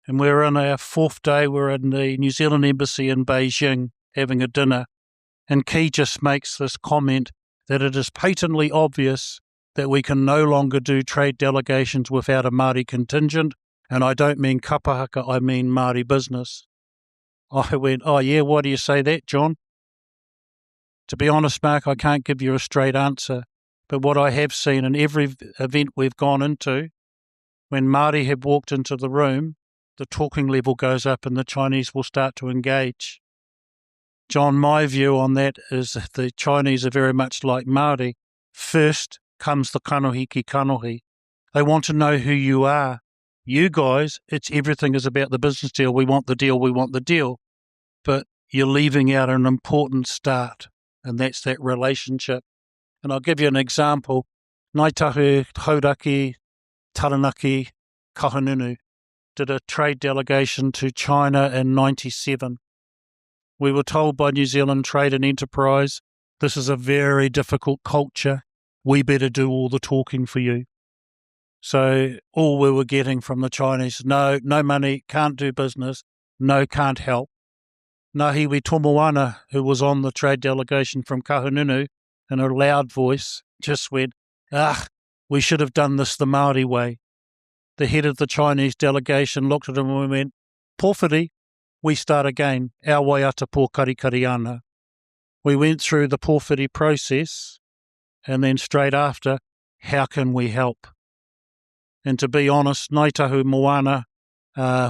and we're on our 4th day. We're in the New Zealand Embassy in Beijing having a dinner, and Key just makes this comment that it is patently obvious that we can no longer do trade delegations without a Māori contingent, and I don't mean kapahaka, I mean Māori business. I went, "Oh yeah, why do you say that, John?" To be honest, Mark, I can't give you a straight answer, But what I have seen in every event we've gone into, when Māori have walked into the room, the talking level goes up and the Chinese will start to engage. John, my view on that is the Chinese are very much like Māori. First comes the kanohi ki kanohi. They want to know who you are. You guys, everything is about the business deal. We want the deal, we want the deal. But you're leaving out an important start, and that's that relationship. And I'll give you an example. Ngāi Tahu Hauraki Taranaki Kahununu did a trade delegation to China in 97. We were told by New Zealand Trade and Enterprise, this is a very difficult culture. We better do all the talking for you. So all we were getting from the Chinese, no money, can't do business, no, can't help. Nahiwi Tomoana, who was on the trade delegation from Kahununu, in a loud voice, just went, we should have done this the Māori way. The head of the Chinese delegation looked at him and went, Pōwhiri, we start again, our waiata pō karikari ana. We went through the pōwhiri process, and then straight after, how can we help? And to be honest, Ngāi Tahu Moana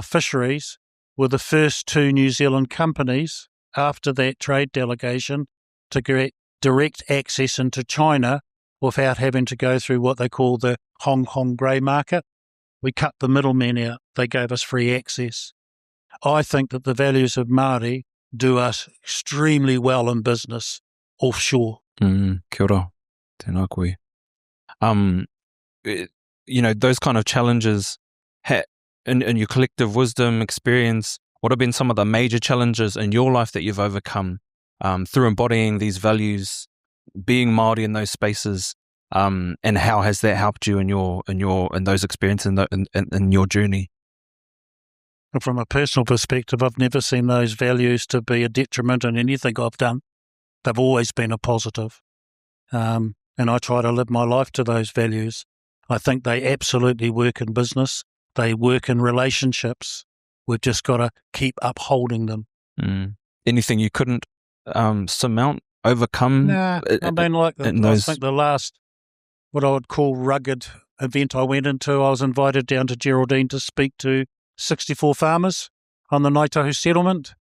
Fisheries were the first two New Zealand companies after that trade delegation to get direct access into China without having to go through what they call the Hong Kong grey market. We cut the middlemen out. They gave us free access. I think that the values of Māori do us extremely well in business offshore. Kia ora. Tēnā koe. Those kind of challenges, in your collective wisdom, experience, what have been some of the major challenges in your life that you've overcome through embodying these values, being Māori in those spaces, and how has that helped you in those experiences in your journey? From a personal perspective, I've never seen those values to be a detriment in anything I've done. They've always been a positive. And I try to live my life to those values. I think they absolutely work in business. They work in relationships. We've just got to keep upholding them. Anything you couldn't surmount, overcome? Nah, I mean, I think the last, what I would call rugged event I went into, I was invited down to Geraldine to speak to 64 farmers on the Ngāi Tahu settlement.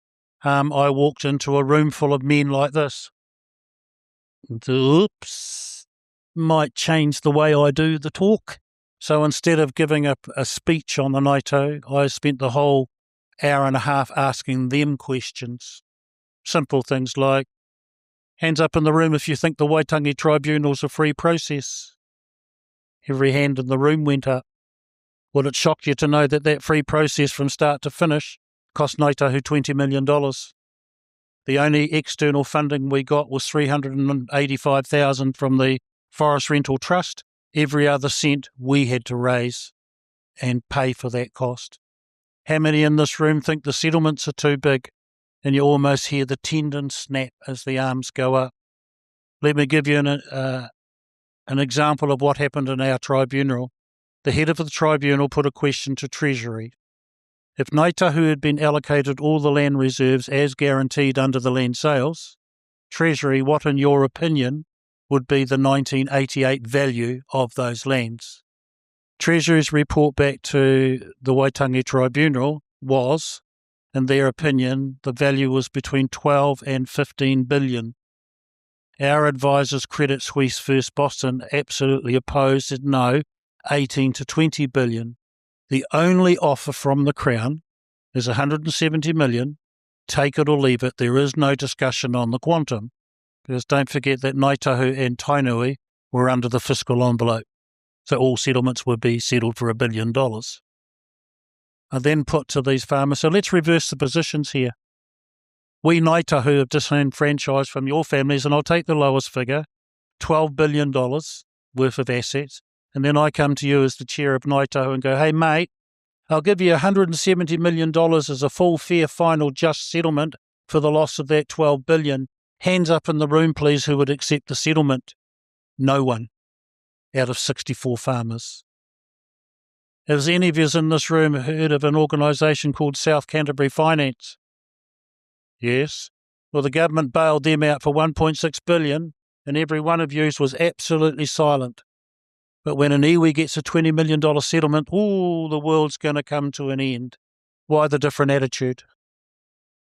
I walked into a room full of men like this. Oops, might change the way I do the talk. So instead of giving a speech on the Ngāi Tahu, I spent the whole hour and a half asking them questions. Simple things like, hands up in the room if you think the Waitangi Tribunal's a free process. Every hand in the room went up. Would it shock you to know that free process from start to finish cost Ngāi Tahu $20 million? The only external funding we got was $385,000 from the Forest Rental Trust. Every other cent we had to raise and pay for that cost. How many in this room think the settlements are too big? And you almost hear the tendon snap as the arms go up. Let me give you an example of what happened in our tribunal. The head of the tribunal put a question to Treasury. If Ngāi Tahu had been allocated all the land reserves as guaranteed under the land sales, Treasury, what in your opinion would be the 1988 value of those lands? Treasury's report back to the Waitangi Tribunal was, in their opinion, the value was between 12 and 15 billion. Our advisors, Credit Suisse First Boston, absolutely opposed, said no, 18 to 20 billion. The only offer from the Crown is 170 million. Take it or leave it. There is no discussion on the quantum. Because don't forget that Ngāi Tahu and Tainui were under the fiscal envelope. So all settlements would be settled for $1 billion. I then put to these farmers, so let's reverse the positions here. We Ngāi Tahu have disenfranchised from your families, and I'll take the lowest figure, $12 billion worth of assets. And then I come to you as the chair of Ngāi Tahu and go, hey, mate, I'll give you $170 million as a full, fair, final, just settlement for the loss of that $12 billion. Hands up in the room, please, who would accept the settlement. No one out of 64 farmers. Has any of you in this room heard of an organisation called South Canterbury Finance? Yes. Well, the government bailed them out for $1.6 billion. and every one of yous was absolutely silent. But when an iwi gets a $20 million settlement, the world's going to come to an end. Why the different attitude?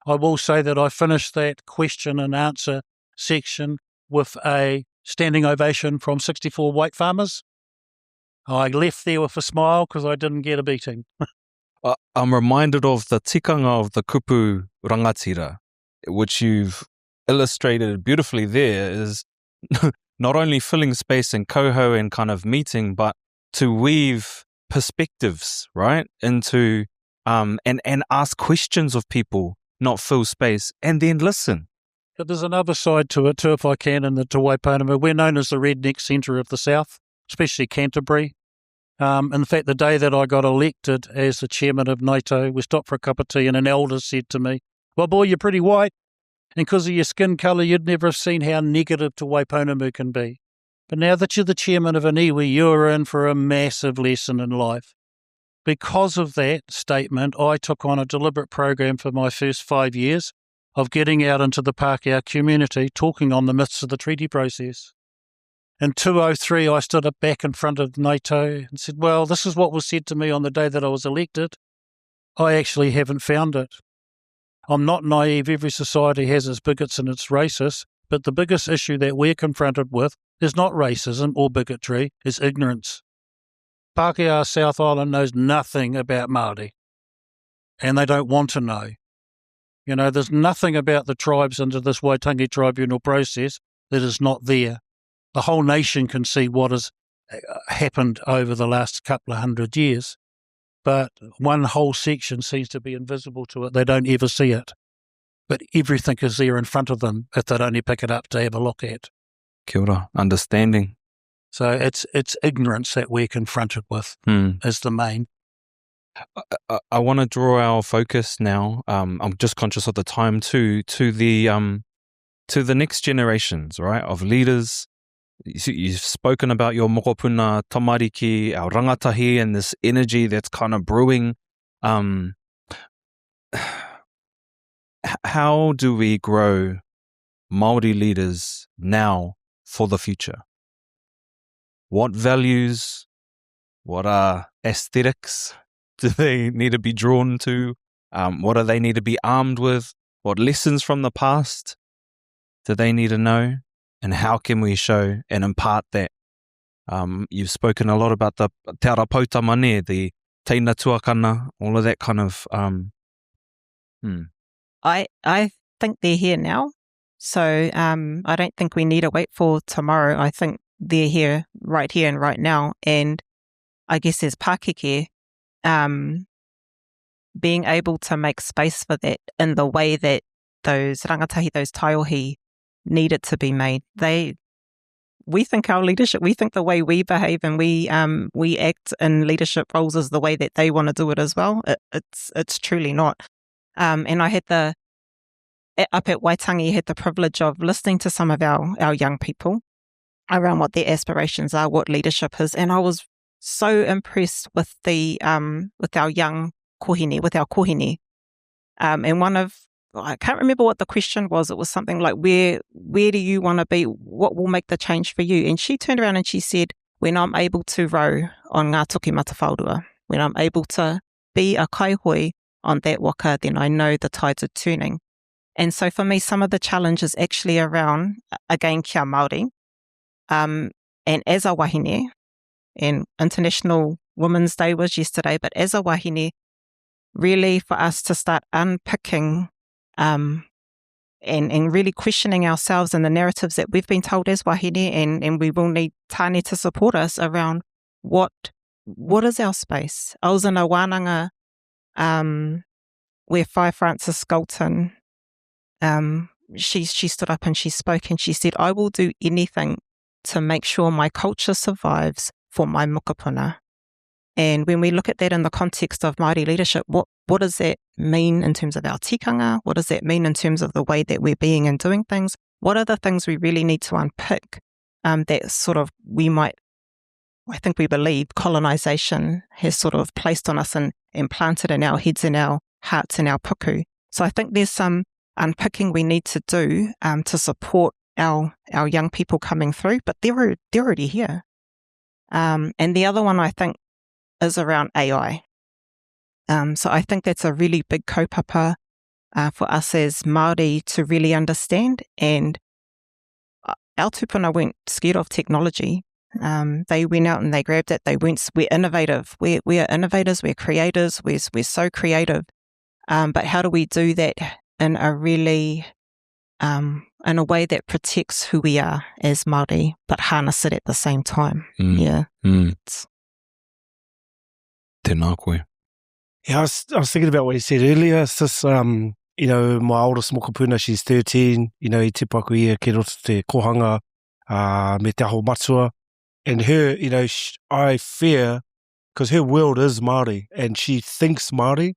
I will say that I finished that question and answer section with a standing ovation from 64 white farmers. I left there with a smile because I didn't get a beating. I'm reminded of the tikanga of the kupu rangatira, which you've illustrated beautifully there, is not only filling space and coho and kind of meeting, but to weave perspectives, right, into and ask questions of people, not fill space, and then listen. But there's another side to it too, if I can, in the Te Waipounama. We're known as the redneck centre of the South, especially Canterbury. In fact, the day that I got elected as the chairman of NATO, we stopped for a cup of tea and an elder said to me, "Well, boy, you're pretty white, and because of your skin colour, you'd never have seen how negative Te Waipounama can be. But now that you're the chairman of an iwi, you're in for a massive lesson in life." Because of that statement, I took on a deliberate program for my first 5 years of getting out into the Pākehā community, talking on the myths of the treaty process. In 2003, I stood up back in front of NATO and said, well, this is what was said to me on the day that I was elected. I actually haven't found it. I'm not naive. Every society has its bigots and its racists, but the biggest issue that we're confronted with is not racism or bigotry, it's ignorance. Pākehā South Island knows nothing about Māori, and they don't want to know. You know, there's nothing about the tribes under this Waitangi tribunal process that is not there. The whole nation can see what has happened over the last couple of 100 years, but one whole section seems to be invisible to it. They don't ever see it, but everything is there in front of them if they'd only pick it up to have a look at. Kia ora, understanding. So it's ignorance that we're confronted with is the main. I want to draw our focus now. I'm just conscious of the time to the next generations, right, of leaders. You've spoken about your mokopuna tamariki, our rangatahi, and this energy that's kind of brewing. How do we grow Māori leaders now for the future? What values, what aesthetics do they need to be drawn to? What do they need to be armed with? What lessons from the past do they need to know? And how can we show and impart that? You've spoken a lot about the te ara pautamane, the teina tuakana, all of that kind of... I think they're here now. So I don't think we need to wait for tomorrow. I think they're here and right now. And I guess as Pākehā, being able to make space for that in the way that those rangatahi, those taiohi needed to be made. We think our leadership, we think the way we behave and we act in leadership roles is the way that they want to do it as well. It's truly not. And I had up at Waitangi, had the privilege of listening to some of our young people around what their aspirations are, what leadership is, and I was so impressed with with our young kohine, with our kohine. And I can't remember what the question was. It was something like, where do you want to be? What will make the change for you? And she turned around and she said, when I'm able to row on ngā tuki matawhāurua, when I'm able to be a kaihoi on that waka, then I know the tides are turning. And so for me, some of the challenges actually around, again, kia Māori, and as a wahine, and International Women's Day was yesterday, but as a wahine, really for us to start unpicking and really questioning ourselves and the narratives that we've been told as wahine, and we will need tāne to support us around what is our space. I was in a wānanga where Whai Frances Galton, she stood up and she spoke and she said, I will do anything to make sure my culture survives for my mokopuna. And when we look at that in the context of Māori leadership, what does that mean in terms of our tikanga? What does that mean in terms of the way that we're being and doing things? What are the things we really need to unpick that sort of I think we believe colonisation has sort of placed on us and implanted in our heads and our hearts and our puku. So I think there's some unpicking we need to do to support our young people coming through, but they're already here. And the other one I think is around AI. So I think that's a really big kaupapa for us as Māori to really understand. And our tupuna weren't scared of technology. They went out and they grabbed it. We're innovative. We are innovators. We're creators. We're so creative. But how do we do that in a really, in a way that protects who we are as Māori, but harness it at the same time? Yeah. Tēnā koe. Yeah, I was thinking about what you said earlier. It's just, my oldest mokopuna, she's 13, I tipaku ia ke roto te kohanga me te aho matua. And her, I fear, because her world is Māori and she thinks Māori,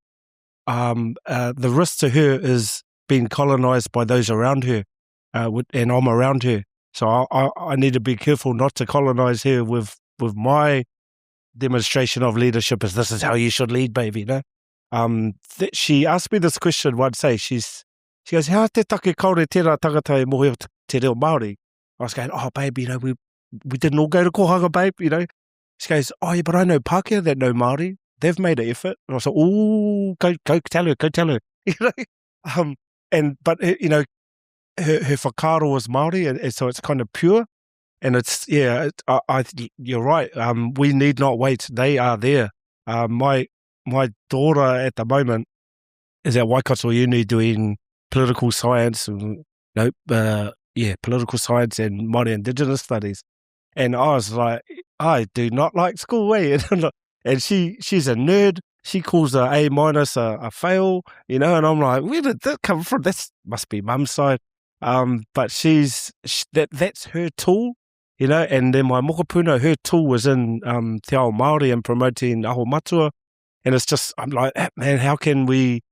the risk to her is being colonised by those around her, and I'm around her. So I need to be careful not to colonise her with my demonstration of leadership as this is how you should lead, baby, She asked me this question one day. She goes, how te take kaore tērā tangata e mohi o te reo Māori? I was going, oh, babe, we didn't all go to kohanga, babe, She goes, oh, yeah, but I know Pākehā that know Māori. They've made an effort. And I was like, oh, go tell her. But her whakaaro was Māori, and so it's kind of pure. And it's, you're right. We need not wait. They are there. My daughter at the moment is at Waikato Uni doing political science, political science and Māori Indigenous studies. And I was like, I do not like school, And she's a nerd. She calls a A- a fail, and I'm like, where did that come from? That must be mum's side. But that's her tool, and then my mokopuna, her tool was in te ao Māori and promoting aho matua. And it's just, I'm like, man, how can we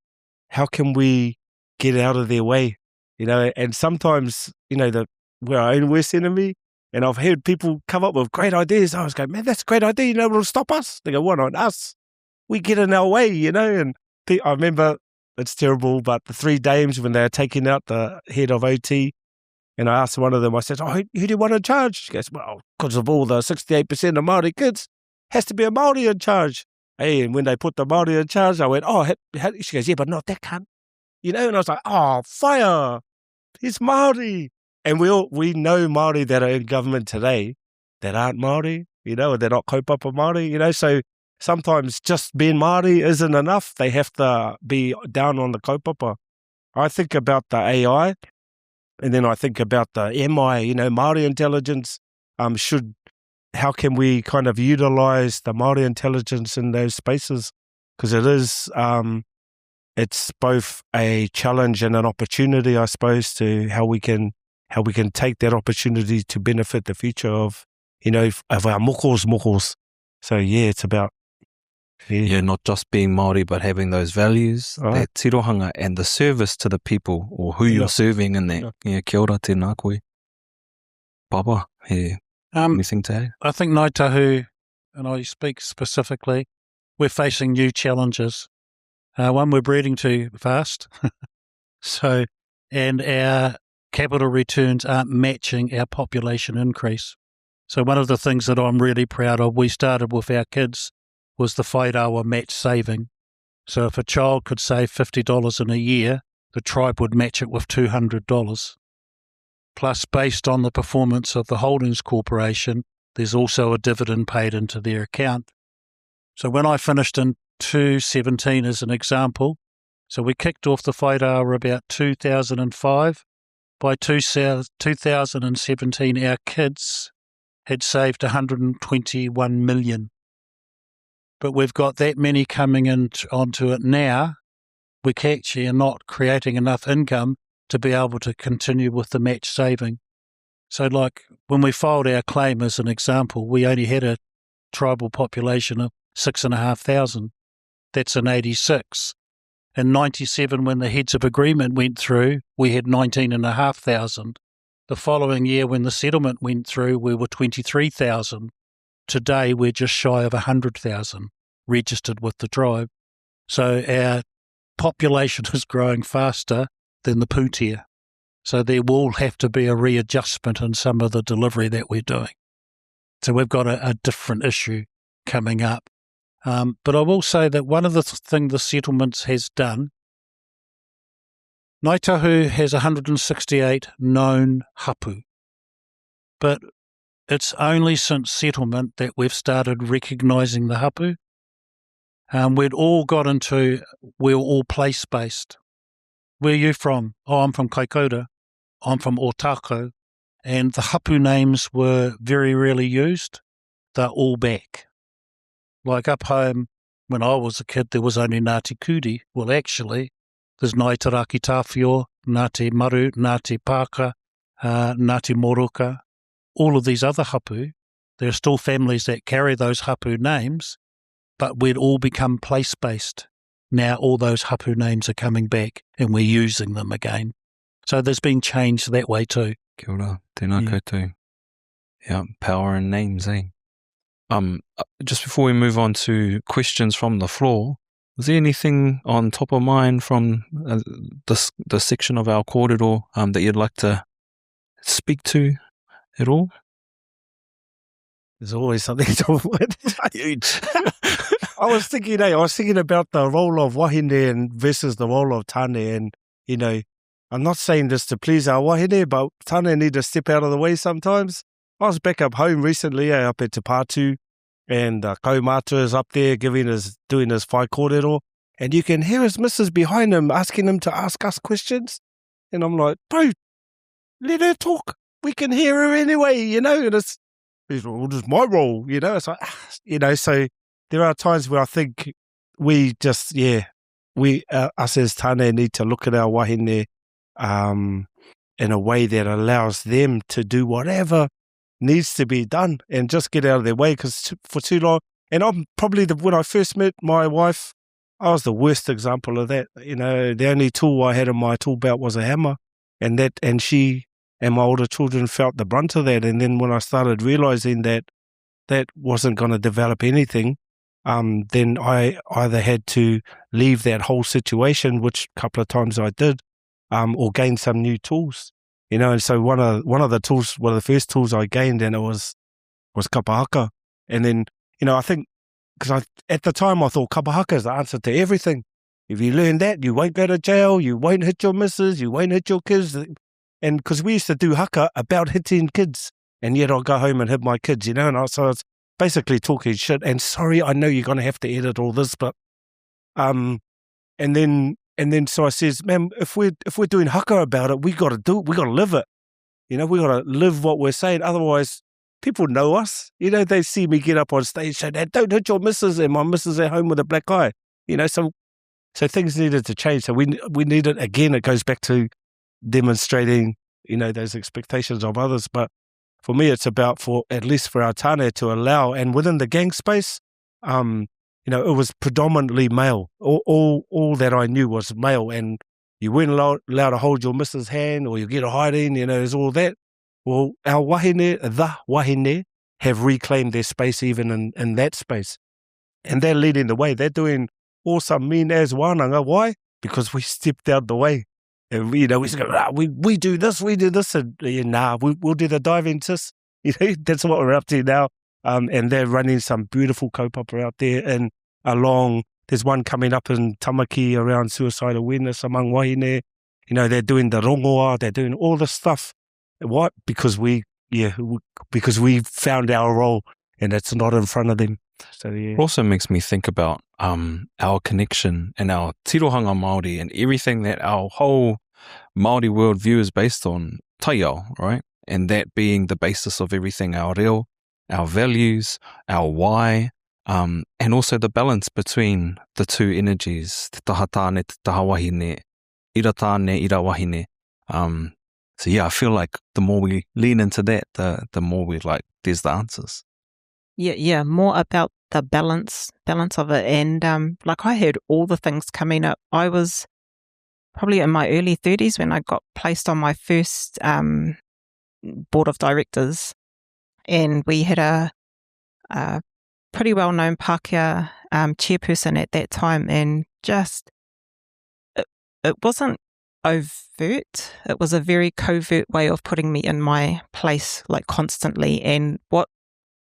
get out of their way? And sometimes, we're our own worst enemy. And I've heard people come up with great ideas. I was going, man, that's a great idea. It'll stop us. They go, why not us? We get in our way, And I remember, it's terrible, but the 3 dames, when they were taking out the head of OT, and I asked one of them, I said, who do you want in charge? She goes, well, because of all the 68% of Māori kids, has to be a Māori in charge. Hey, and when they put the Māori in charge, I went, she goes, yeah, but not that cunt. And I was like, oh, fire. He's Māori. And we know Māori that are in government today that aren't Māori, and they're not kaupapa Māori, So sometimes just being Māori isn't enough. They have to be down on the kaupapa. I think about the AI, and then I think about the MI, Māori intelligence. How can we kind of utilize the Māori intelligence in those spaces? Because it is, it's both a challenge and an opportunity, I suppose, to how we can take that opportunity to benefit the future of our mokos. So yeah, it's about not just being Māori, but having those values, that tirohanga, and the service to the people or who you're serving in that. Kia ora, tēnā koe. Papa, anything to add? I think Ngāi Tahu, and I speak specifically, we're facing new challenges. One, we're breeding too fast. And our capital returns aren't matching our population increase. So one of the things that I'm really proud of, we started with our kids, was the whairawa match saving. So if a child could save $50 in a year, the tribe would match it with $200. Plus, based on the performance of the Holdings Corporation, there's also a dividend paid into their account. So when I finished in 2017 as an example, so we kicked off the whairawa about 2005. By 2017, our kids had saved 121 million. But we've got that many coming in onto it now. We actually are not creating enough income to be able to continue with the match saving. So like when we filed our claim as an example, we only had a tribal population of 6,500. That's in 86. In 97, when the Heads of Agreement went through, we had 19,500. The following year, when the settlement went through, we were 23,000. Today, we're just shy of 100,000 registered with the tribe. So our population is growing faster than the pūtea. So there will have to be a readjustment in some of the delivery that we're doing. So we've got a different issue coming up. But I will say that one of the things the settlements has done, Ngāi Tahu has 168 known hapu, but it's only since settlement that we've started recognising the hapu. We'd all got into, we're all place-based. Where are you from? Oh, I'm from Kaikōrero. I'm from Otako. And the hapu names were very rarely used. They're all back. Like up home, when I was a kid, there was only Ngāti Kuri. Well, actually, there's Ngāi Taraki Tāwhio, Ngāti Maru, Ngāti Pākehā, Ngāti Moroka, all of these other hapu. There are still families that carry those hapu names, but we'd all become place-based. Now all those hapu names are coming back and we're using them again. So there's been change that way too. Kia ora, tēnā koutou. Yeah, power in names, eh? Just before we move on to questions from the floor, was there anything on top of mind from the section of our kōrero that you'd like to speak to at all? There's always something to huge. I was thinking about the role of wahine versus the role of tane, and I'm not saying this to please our wahine, but tane need to step out of the way sometimes. I was back up home recently, up at Te Pātū, and Kaumata is up there doing his kaikōrero, and you can hear his missus behind him asking him to ask us questions. And I'm like, bro, let her talk. We can hear her anyway, and it's just my role, It's like, so there are times where I think we just, us as tane need to look at our wahine in a way that allows them to do whatever needs to be done and just get out of their way, because for too long, and I'm probably, when I first met my wife, I was the worst example of that. The only tool I had in my tool belt was a hammer, and she and my older children felt the brunt of that. And then when I started realizing that wasn't going to develop anything, then I either had to leave that whole situation, which a couple of times I did, or gain some new tools. And so one of the first tools I gained, and it was kapahaka. And then, I think, because at the time I thought kapahaka is the answer to everything. If you learn that, you won't go to jail, you won't hit your missus, you won't hit your kids. And because we used to do haka about hitting kids, and yet I'll go home and hit my kids, and so I was basically talking shit. And sorry, I know you're going to have to edit all this, but, and then so I says, man, if we're doing haka about it, we got to live it. We got to live what we're saying. Otherwise, people know us. They see me get up on stage, say, don't hit your missus, and my missus at home with a black eye. So things needed to change. So we needed, again, it goes back to demonstrating, those expectations of others. But for me, it's about, at least for our tane, to allow, and within the gang space, it was predominantly male. All that I knew was male, and you weren't allowed to hold your missus' hand, or you get a hiding, there's all that. Well, our the wahine, have reclaimed their space even in that space. And they're leading the way. They're doing awesome mean as wānanga. Why? Because we stepped out the way. And we go, we do this, and we'll do the diving, sis. That's what we're up to now. And they're running some beautiful kaupapa out there, and there's one coming up in Tamaki around suicide awareness among wahine. They're doing the rongoa, they're doing all this stuff. What? Because we found our role, and it's not in front of them. So It also makes me think about our connection and our tirohanga Māori and everything that our whole Māori worldview is based on, taiao, right? And that being the basis of everything, our reo, our values, our why, and also the balance between the two energies, te taha tāne, te taha wahine, ira tāne, ira wahine. So I feel like the more we lean into that, the more we there's the answers. Yeah, more about the balance of it. And I heard all the things coming up. I was probably in my early 30s when I got placed on my first board of directors, and we had a pretty well-known Pākehā chairperson at that time, and just it wasn't overt. It was a very covert way of putting me in my place, like constantly. And what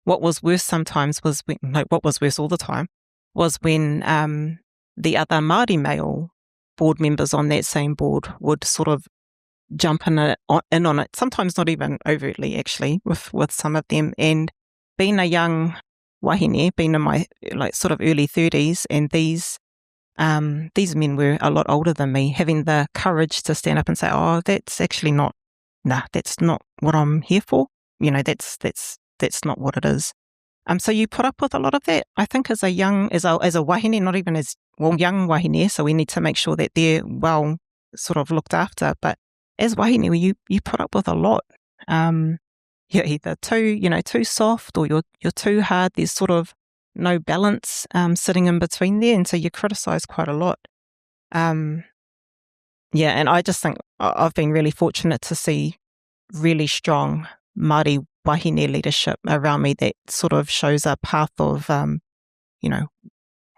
was worse sometimes was what was worse all the time was when the other Māori male board members on that same board would sort of jump in on it, sometimes not even overtly actually, with some of them. And being a young wahine, being in my like sort of early 30s, and these men were a lot older than me, having the courage to stand up and say, oh, that's actually not, that's not what I'm here for. That's not what it is. So you put up with a lot of that, I think, as a wahine, not even as, young wahine, so we need to make sure that they're well sort of looked after. But as wahine, you put up with a lot. You're either too soft, or you're too hard. There's sort of no balance sitting in between there, and so you're criticised quite a lot. And I just think I've been really fortunate to see really strong Māori wahine leadership around me that sort of shows a path of,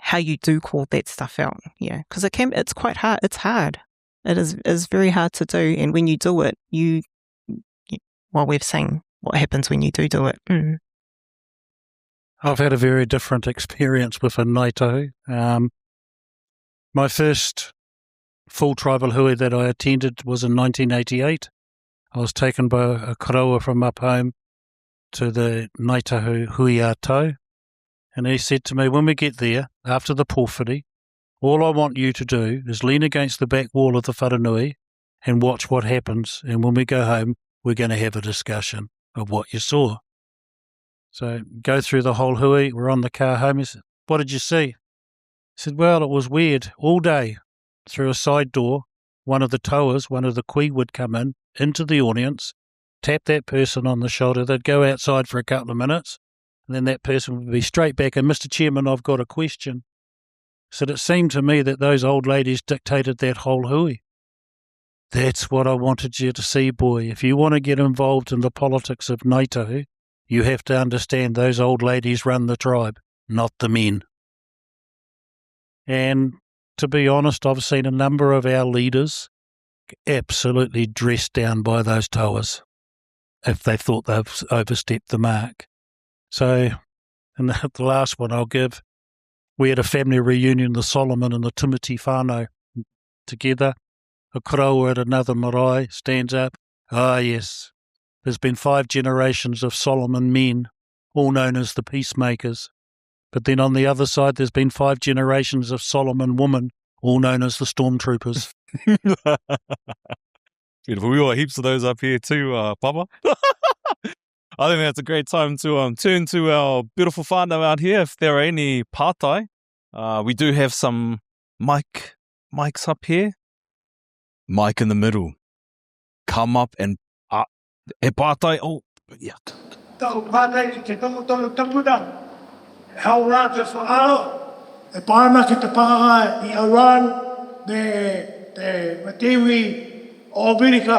how you do call that stuff out. Yeah, because it's quite hard. It's hard. It is very hard to do, and when you do it, we've seen what happens when you do it. Mm. I've had a very different experience with a Ngaitahu. My first full tribal hui that I attended was in 1988. I was taken by a karaua from up home to the Ngaitahu hui a tau, and he said to me, when we get there, after the pōwhiri, all I want you to do is lean against the back wall of the wharanui and watch what happens, and when we go home, we're going to have a discussion of what you saw. So go through the whole hui, we're on the car home. He said, what did you see? I said, well, it was weird. All day, through a side door, one of the tauas, one of the kui would come into the audience, tap that person on the shoulder. They'd go outside for a couple of minutes, and then that person would be straight back. And Mr. Chairman, I've got a question. So it seemed to me that those old ladies dictated that whole hui. That's what I wanted you to see, boy. If you want to get involved in the politics of Ngaitahu, you have to understand those old ladies run the tribe, not the men. And to be honest, I've seen a number of our leaders absolutely dressed down by those tauas if they thought they've overstepped the mark. So, and the last one I'll give, we had a family reunion, the Solomon and the Timothy whānau together. A karaua at another marae stands up. Ah, yes, there's been 5 generations of Solomon men, all known as the peacemakers. But then on the other side, there's been 5 generations of Solomon women, all known as the stormtroopers. Beautiful. We got heaps of those up here too, Papa. I think that's a great time to turn to our beautiful whānau out here. If there are any pātai, we do have some mics up here. Mic in the middle. Come up and e pātai. Oh, yeah. Tau pātai ki te tamuna. Hau rā te whaaro. E pāna ki te Pākehā I Iran, te Matewi o Amerika.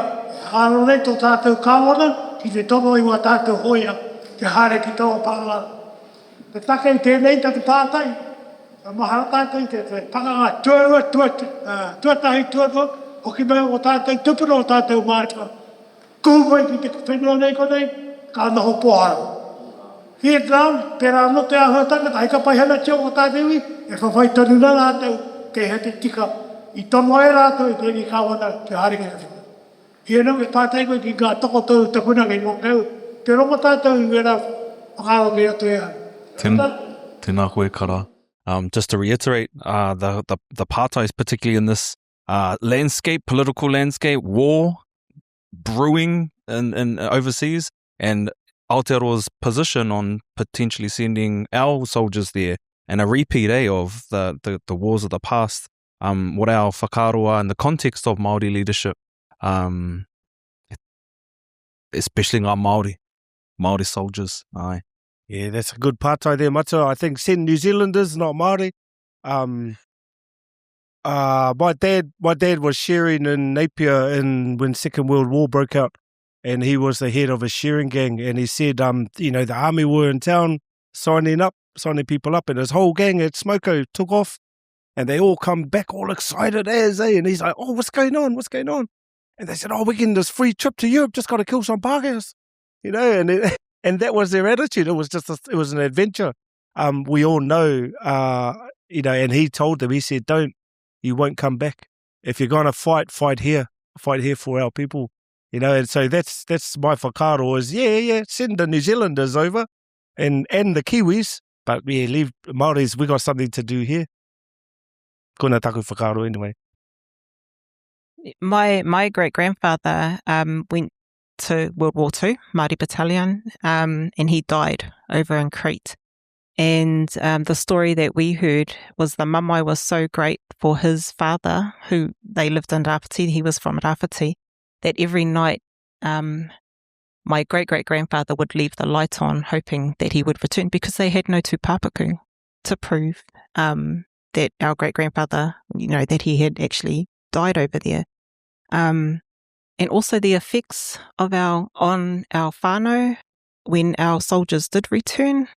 Hāro nei tō tātou kāwana, ki te tono I wā tātou hoia, te hare ki tō Pākehā. Te take I tēnei te pātai. Mahara tātou I te Pākehā tuatahi tuatua. O ki mea o tātou tupuna o tātou mātua. Kūmai ki te whenua nei konei, ka noho pohara. Vietnam, pērā no te ahuatanga, ta hika pai hana tio o tātou I, e whawhai tonu na rātou, kei he te tika. I tono e rātou, I tēnei kāwana, te hare ki te whenua. Hia nau e pātai koe ki ngā toko tōu tapuna kei mokau. Te rongo tātou I wera whakaro ki atu ea. Tēnā koe kara. Just to reiterate, the pātais, particularly in this political landscape, war brewing in overseas, and Aotearoa's position on potentially sending our soldiers there, and a repeat of the wars of the past, what our whakaroa in the context of Māori leadership, especially ngā Māori soldiers. Aye. Yeah, that's a good pātai there, Matua. I think send New Zealanders, not Māori. My dad was shearing in Napier when Second World War broke out, and he was the head of a shearing gang, and he said, the army were in town signing people up, and his whole gang at Smoko took off, And they all come back all excited as, and he's like, oh, what's going on? What's going on? And they said, oh, we're getting this free trip to Europe, just got to kill some Pākehās. You know, and that was their attitude. It was just, it was an adventure. We all know, you know, and he told them, he said, you won't come back. If you're going to fight here for our people. You know, and so that's my whakaaro is, send the New Zealanders over and the Kiwis, but leave Māoris, we got something to do here. Kona taku whakaaro anyway. My great-grandfather went to World War II, Māori Battalion, and he died over in Crete. And the story that we heard was the mamai was so great for his father, who they lived in Rāwhiti, he was from Rāwhiti, that every night my great-great-grandfather would leave the light on, hoping that he would return, because they had no tūpapaku to prove that our great-grandfather, you know, that he had actually died over there. And also the effects of on our whānau, when our soldiers did return,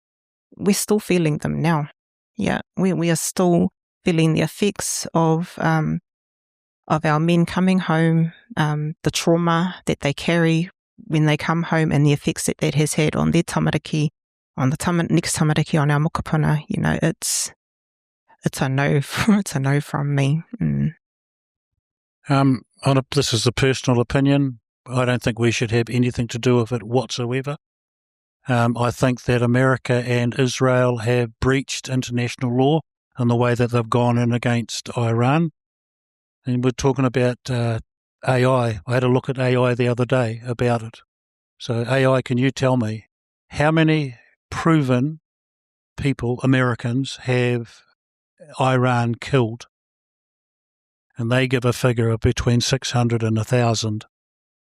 we're still feeling them now. Yeah, we are still feeling the effects of our men coming home, the trauma that they carry when they come home, and the effects that has had on their tamariki, on the next tamariki on our mokopuna. You know, it's a no, it's a no from me. This is a personal opinion. I don't think we should have anything to do with it whatsoever. I think that America and Israel have breached international law in the way that they've gone in against Iran. And we're talking about AI. I had a look at AI the other day about it. So AI, can you tell me how many proven people, Americans, have Iran killed? And they give a figure of between 600 and 1,000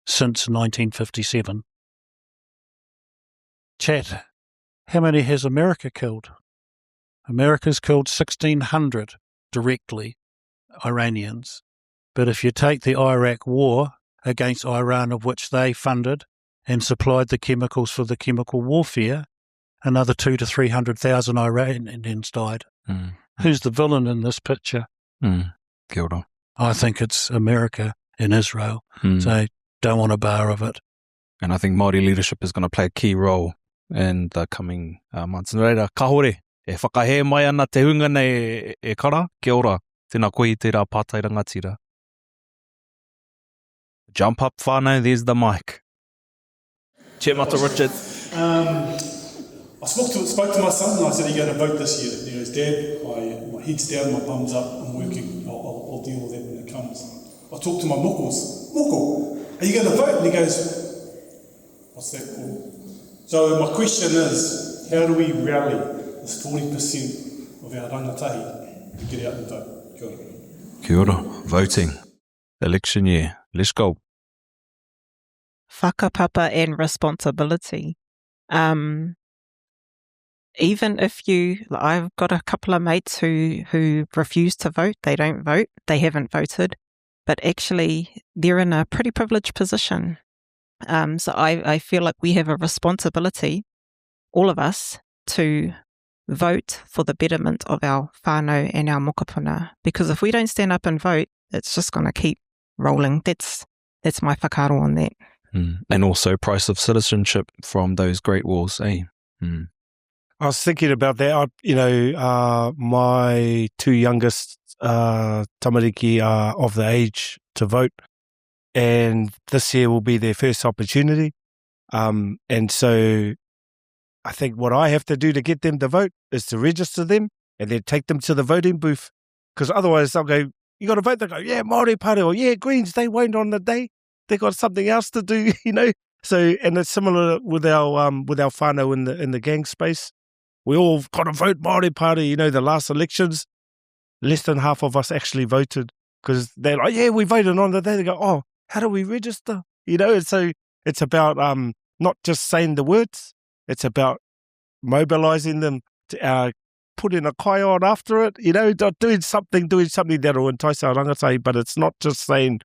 since 1957. Chat, how many has America killed? America's killed 1,600 directly, Iranians. But if you take the Iraq war against Iran, of which they funded and supplied the chemicals for the chemical warfare, another 200,000 to 300,000 Iranians died. Who's the villain in this picture? Kia ora. I think it's America and Israel. So don't want a bar of it. And I think Māori leadership is going to play a key role in the coming months. Reira, ka hore, e whakahe mai ana te hunga nei e kara, kia ora, tēnā koe i tērā pātai rangatira. Jump up, whānau, there's the mic. Chair Mata Richard. I spoke to my son and I said, are you going to vote this year? He goes, Dad, my head's down, my bum's up, I'm working, I'll deal with that when it comes. I talked to my mokos, Moko, are you going to vote? And he goes, what's that called? So my question is, how do we rally this 40% of our rangatahi to get out and vote? Kia ora. Kia ora. Voting. Election year. Let's go. Whakapapa and responsibility. Even if I've got a couple of mates who refuse to vote, they don't vote, they haven't voted, but actually they're in a pretty privileged position. So I feel like we have a responsibility, all of us, to vote for the betterment of our whānau and our mokopuna. Because if we don't stand up and vote, it's just going to keep rolling. That's my whakaaro on that. And also price of citizenship from those great wars, eh? I was thinking about that. My two youngest tamariki are of the age to vote, and this year will be their first opportunity. And so I think what I have to do to get them to vote is to register them and then take them to the voting booth, because otherwise they'll go, you got to vote. They go, yeah, Māori Pare, or yeah, Greens. They won't on the day. They got something else to do, you know. So, and it's similar with our whānau in the gang space. We all got to vote Māori Pare. You know, the last elections, less than half of us actually voted, because they're like, yeah, we voted on the day. They go, oh, how do we register? You know, and so it's about not just saying the words. It's about mobilising them to put in a kai on after it. You know, doing something that will entice our rangatahi. But it's not just saying,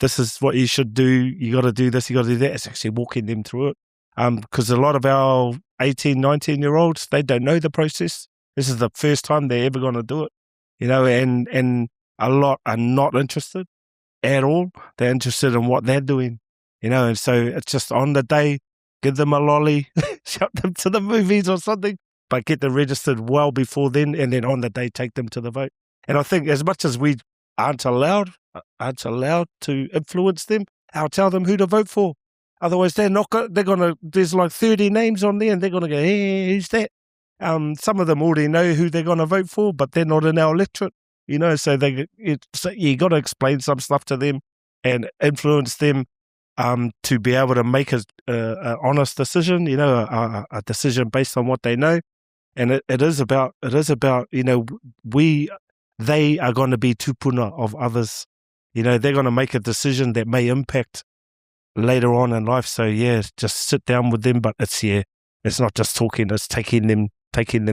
this is what you should do, you got to do this, you got to do that. It's actually walking them through it. Because a lot of our 18, 19-year-olds, they don't know the process. This is the first time they're ever going to do it. and a lot are not interested at all. They're interested in what they're doing, and so it's just on the day, give them a lolly, shut them to the movies or something, but get them registered well before then, and then on the day take them to the vote. And I think as much as we aren't allowed to influence them, I'll tell them who to vote for. Otherwise, they're gonna. There's like 30 names on there, and they're gonna go, hey, who's that? Some of them already know who they're gonna vote for, but they're not in our electorate, So so you got to explain some stuff to them and influence them to be able to make a honest decision, a decision based on what they know. And it is about they are going to be tupuna of others. They're going to make a decision that may impact later on in life. So yeah, just sit down with them, but it's not just talking, it's taking them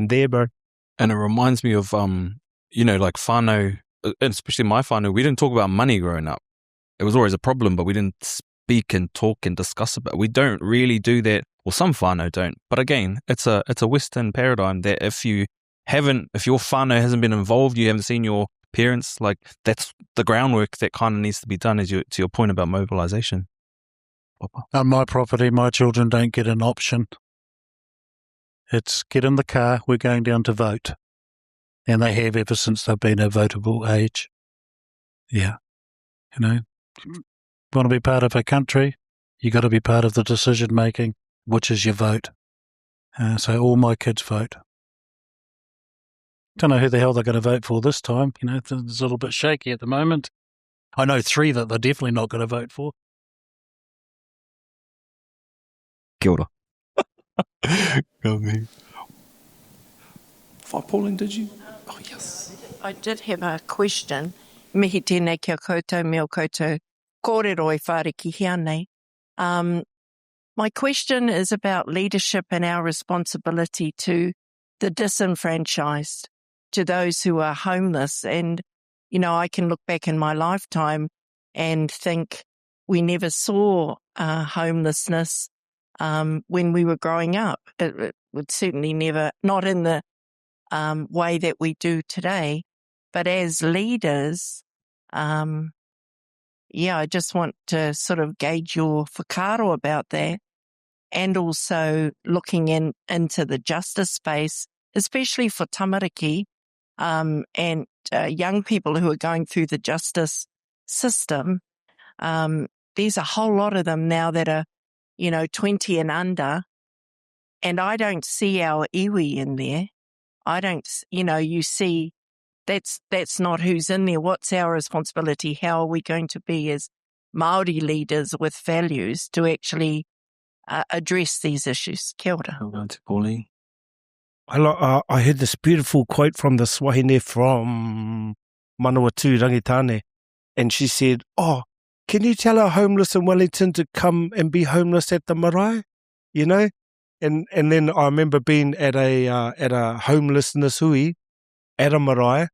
there, bro. And it reminds me of like whānau, especially my whānau, we didn't talk about money growing up. It was always a problem, but we didn't speak and talk and discuss about it. We don't really do that. Well, some whānau don't. But again, it's a Western paradigm that if your whānau hasn't been involved, you haven't seen your parents, like that's the groundwork that kind of needs to be done, to your point about mobilisation. On my property, my children don't get an option. It's get in the car, we're going down to vote. And they have ever since they've been a votable age. Yeah. Want to be part of a country, you got to be part of the decision making, which is your vote. So all my kids vote. Don't know who the hell they're going to vote for this time. It's a little bit shaky at the moment. I know 3 that they're definitely not going to vote for. Kia ora. Go me. Pauline, did you? Oh, yes. I did have a question. Mihi tēnei kia koutou, mea koutou kōrero e whāriki hea nei. My question is about leadership and our responsibility to the disenfranchised, to those who are homeless. And, I can look back in my lifetime and think we never saw homelessness when we were growing up. It would certainly never, not in the way that we do today. But as leaders, I just want to sort of gauge your whakaaro about that, and also looking into the justice space, especially for tamariki and young people who are going through the justice system. There's a whole lot of them now that are, 20 and under, and I don't see our iwi in there. I don't, you see, that's not who's in there. What's our responsibility? How are we going to be as Māori leaders with values to actually address these issues? Kia ora. Pauline. I heard this beautiful quote from the Swahine from Manawatu Rangitane, and she said, can you tell a homeless in Wellington to come and be homeless at the marae? And then I remember being at a homelessness hui at a marae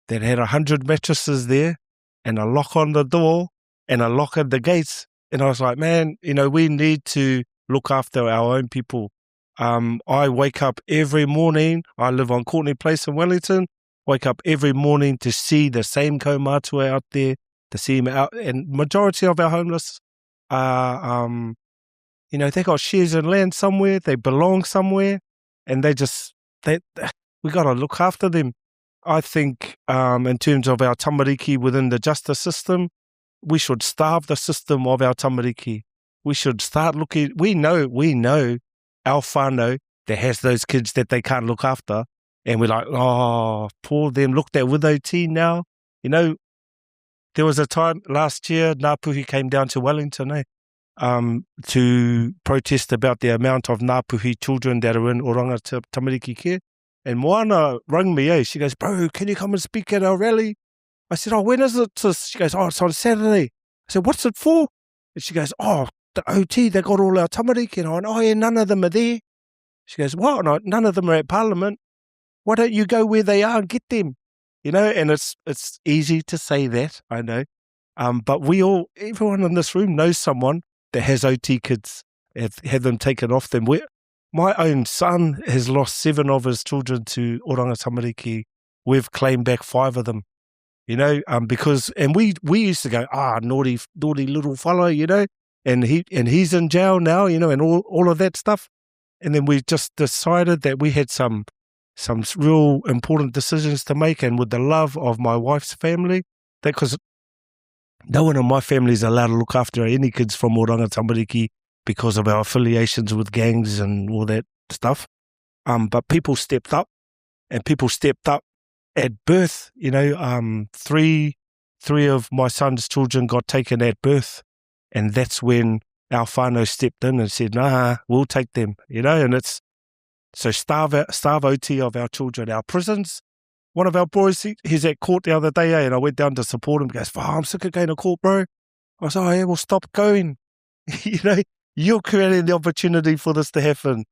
that had 100 mattresses there and a lock on the door and a lock at the gates. And I was like, man, we need to look after our own people. I wake up every morning. I live on Courtney Place in Wellington. Wake up every morning to see the same kaumātua out there, to see them out. And majority of our homeless are, they got shares in land somewhere. They belong somewhere, and we got to look after them. I think in terms of our tamariki within the justice system, we should starve the system of our tamariki. We should start looking. We know our whānau that has those kids that they can't look after, and we're like, poor them. Look, they're with OT now. There was a time last year, Ngāpuhi came down to Wellington, to protest about the amount of Ngāpuhi children that are in oranga tamariki care. And Moana rang me, she goes, bro, can you come and speak at our rally? I said, when is it? She goes, it's on Saturday. I said, what's it for? And she goes, the OT, they got all our tamariki. And I went, yeah, none of them are there. She goes, what? And none of them are at Parliament. Why don't you go where they are and get them? And it's easy to say that, I know. But everyone in this room knows someone that has OT kids, have them taken off them. My own son has lost 7 of his children to oranga tamariki we've claimed back 5 of them, because, and we used to go, naughty little fellow, and he's in jail now, and all of that stuff. And then we just decided that we had some real important decisions to make, and with the love of my wife's family, that because no one in my family is allowed to look after any kids from Oranga Tamariki because of our affiliations with gangs and all that stuff. But people stepped up, and people stepped up at birth. Three of my son's children got taken at birth, and that's when our whānau stepped in and said, nah, we'll take them, and it's so starve OT of our children. Our prisons, one of our boys, he's at court the other day, and I went down to support him. He goes, I'm sick of going to court, bro. I was like, yeah, well, stop going. You're creating the opportunity for this to happen.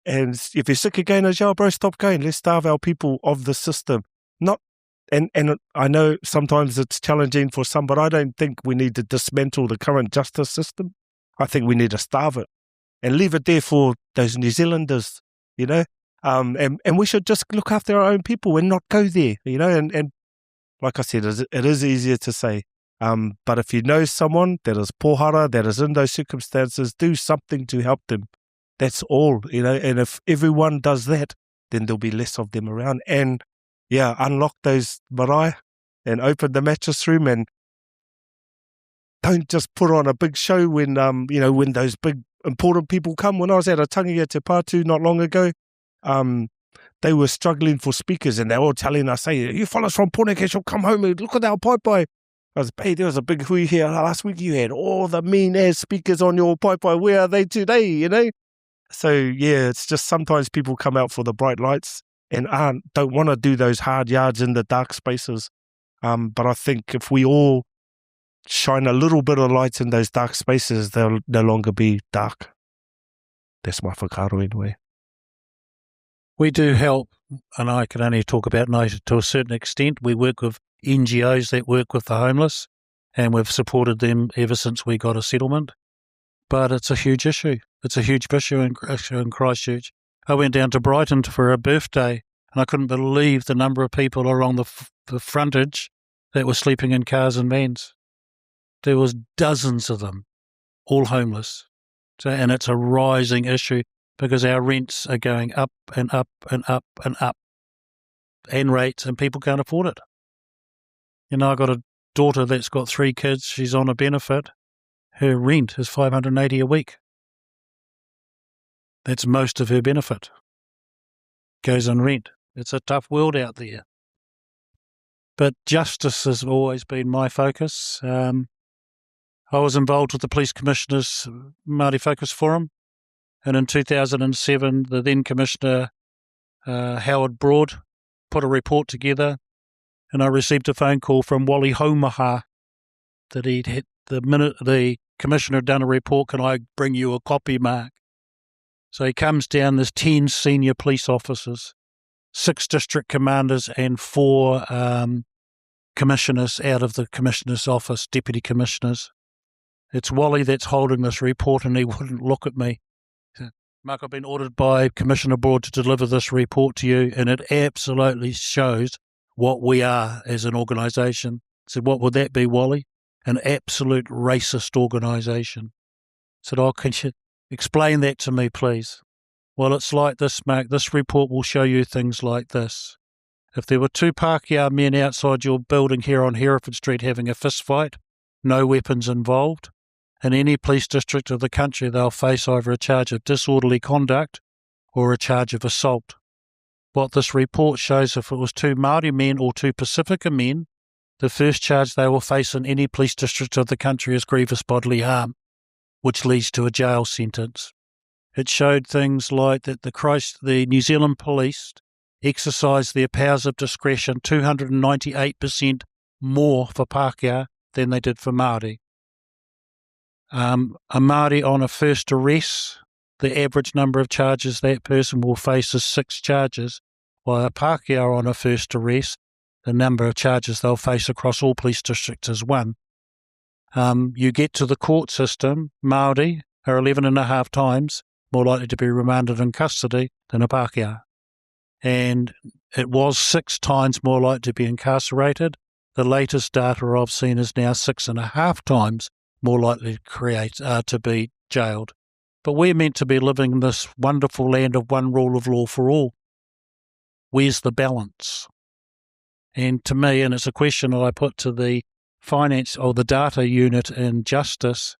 And if you're sick of going to jail, bro, stop going. Let's starve our people of the system. And I know sometimes it's challenging for some, but I don't think we need to dismantle the current justice system. I think we need to starve it and leave it there for those New Zealanders, and we should just look after our own people and not go there, and like I said, it is easier to say, but if you know someone that is pohara, that is in those circumstances, do something to help them. That's all, and if everyone does that, then there'll be less of them around. And unlock those marae and open the mattress room, and don't just put on a big show when when those big important people come. When I was at a tangia te Pātu not long ago, they were struggling for speakers, and they were all telling us, hey, you fellas from Pōneke should come home and look at our paipai. I was, hey, there was a big hui here last week. You had all the mean-ass speakers on your paipai. Where are they today, So, it's just sometimes people come out for the bright lights and don't want to do those hard yards in the dark spaces. But I think if we all shine a little bit of light in those dark spaces, they'll no longer be dark. That's my whakaaro anyway. We do help, and I can only talk about NICE to a certain extent. We work with NGOs that work with the homeless, and we've supported them ever since we got a settlement. But it's a huge issue. It's a huge issue in Christchurch. I went down to Brighton for a birthday, and I couldn't believe the number of people along the frontage that were sleeping in cars and vans. There was dozens of them, all homeless. And it's a rising issue because our rents are going up and up and up and up, and rates, and people can't afford it. I've got a daughter that's got 3 kids. She's on a benefit. Her rent is $580 a week. That's most of her benefit. Goes on rent. It's a tough world out there. But justice has always been my focus. I was involved with the Police Commissioners Māori Focus Forum, and in 2007, the then Commissioner, Howard Broad, put a report together, and I received a phone call from Wally Haumaha that he'd hit the minute the Commissioner had done a report, can I bring you a copy, Mark? So he comes down, there's 10 senior police officers, 6 district commanders, and 4 commissioners out of the Commissioner's office, deputy commissioners. It's Wally that's holding this report, and he wouldn't look at me. He said, Mark, I've been ordered by Commissioner Broad to deliver this report to you, and it absolutely shows what we are as an organisation. I said, what would that be, Wally? An absolute racist organisation. I said, can you explain that to me, please? Well, it's like this, Mark. This report will show you things like this. If there were 2 Pākehā men outside your building here on Hereford Street having a fist fight, no weapons involved, in any police district of the country, they'll face either a charge of disorderly conduct or a charge of assault. What this report shows, if it was 2 Māori men or 2 Pacifica men, the first charge they will face in any police district of the country is grievous bodily harm, which leads to a jail sentence. It showed things like that the New Zealand Police exercised their powers of discretion 298% more for Pākehā than they did for Māori. A Māori on a first arrest, the average number of charges that person will face is 6 charges, while a Pākehā on a first arrest, the number of charges they'll face across all police districts is 1. You get to the court system, Māori are 11.5 times more likely to be remanded in custody than a Pākehā. And It was 6 times more likely to be incarcerated. The latest data I've seen is now 6.5 times more likely to be jailed. But we're meant to be living in this wonderful land of one rule of law for all. Where's the balance? And to me, and it's a question that I put to the finance or the data unit in justice,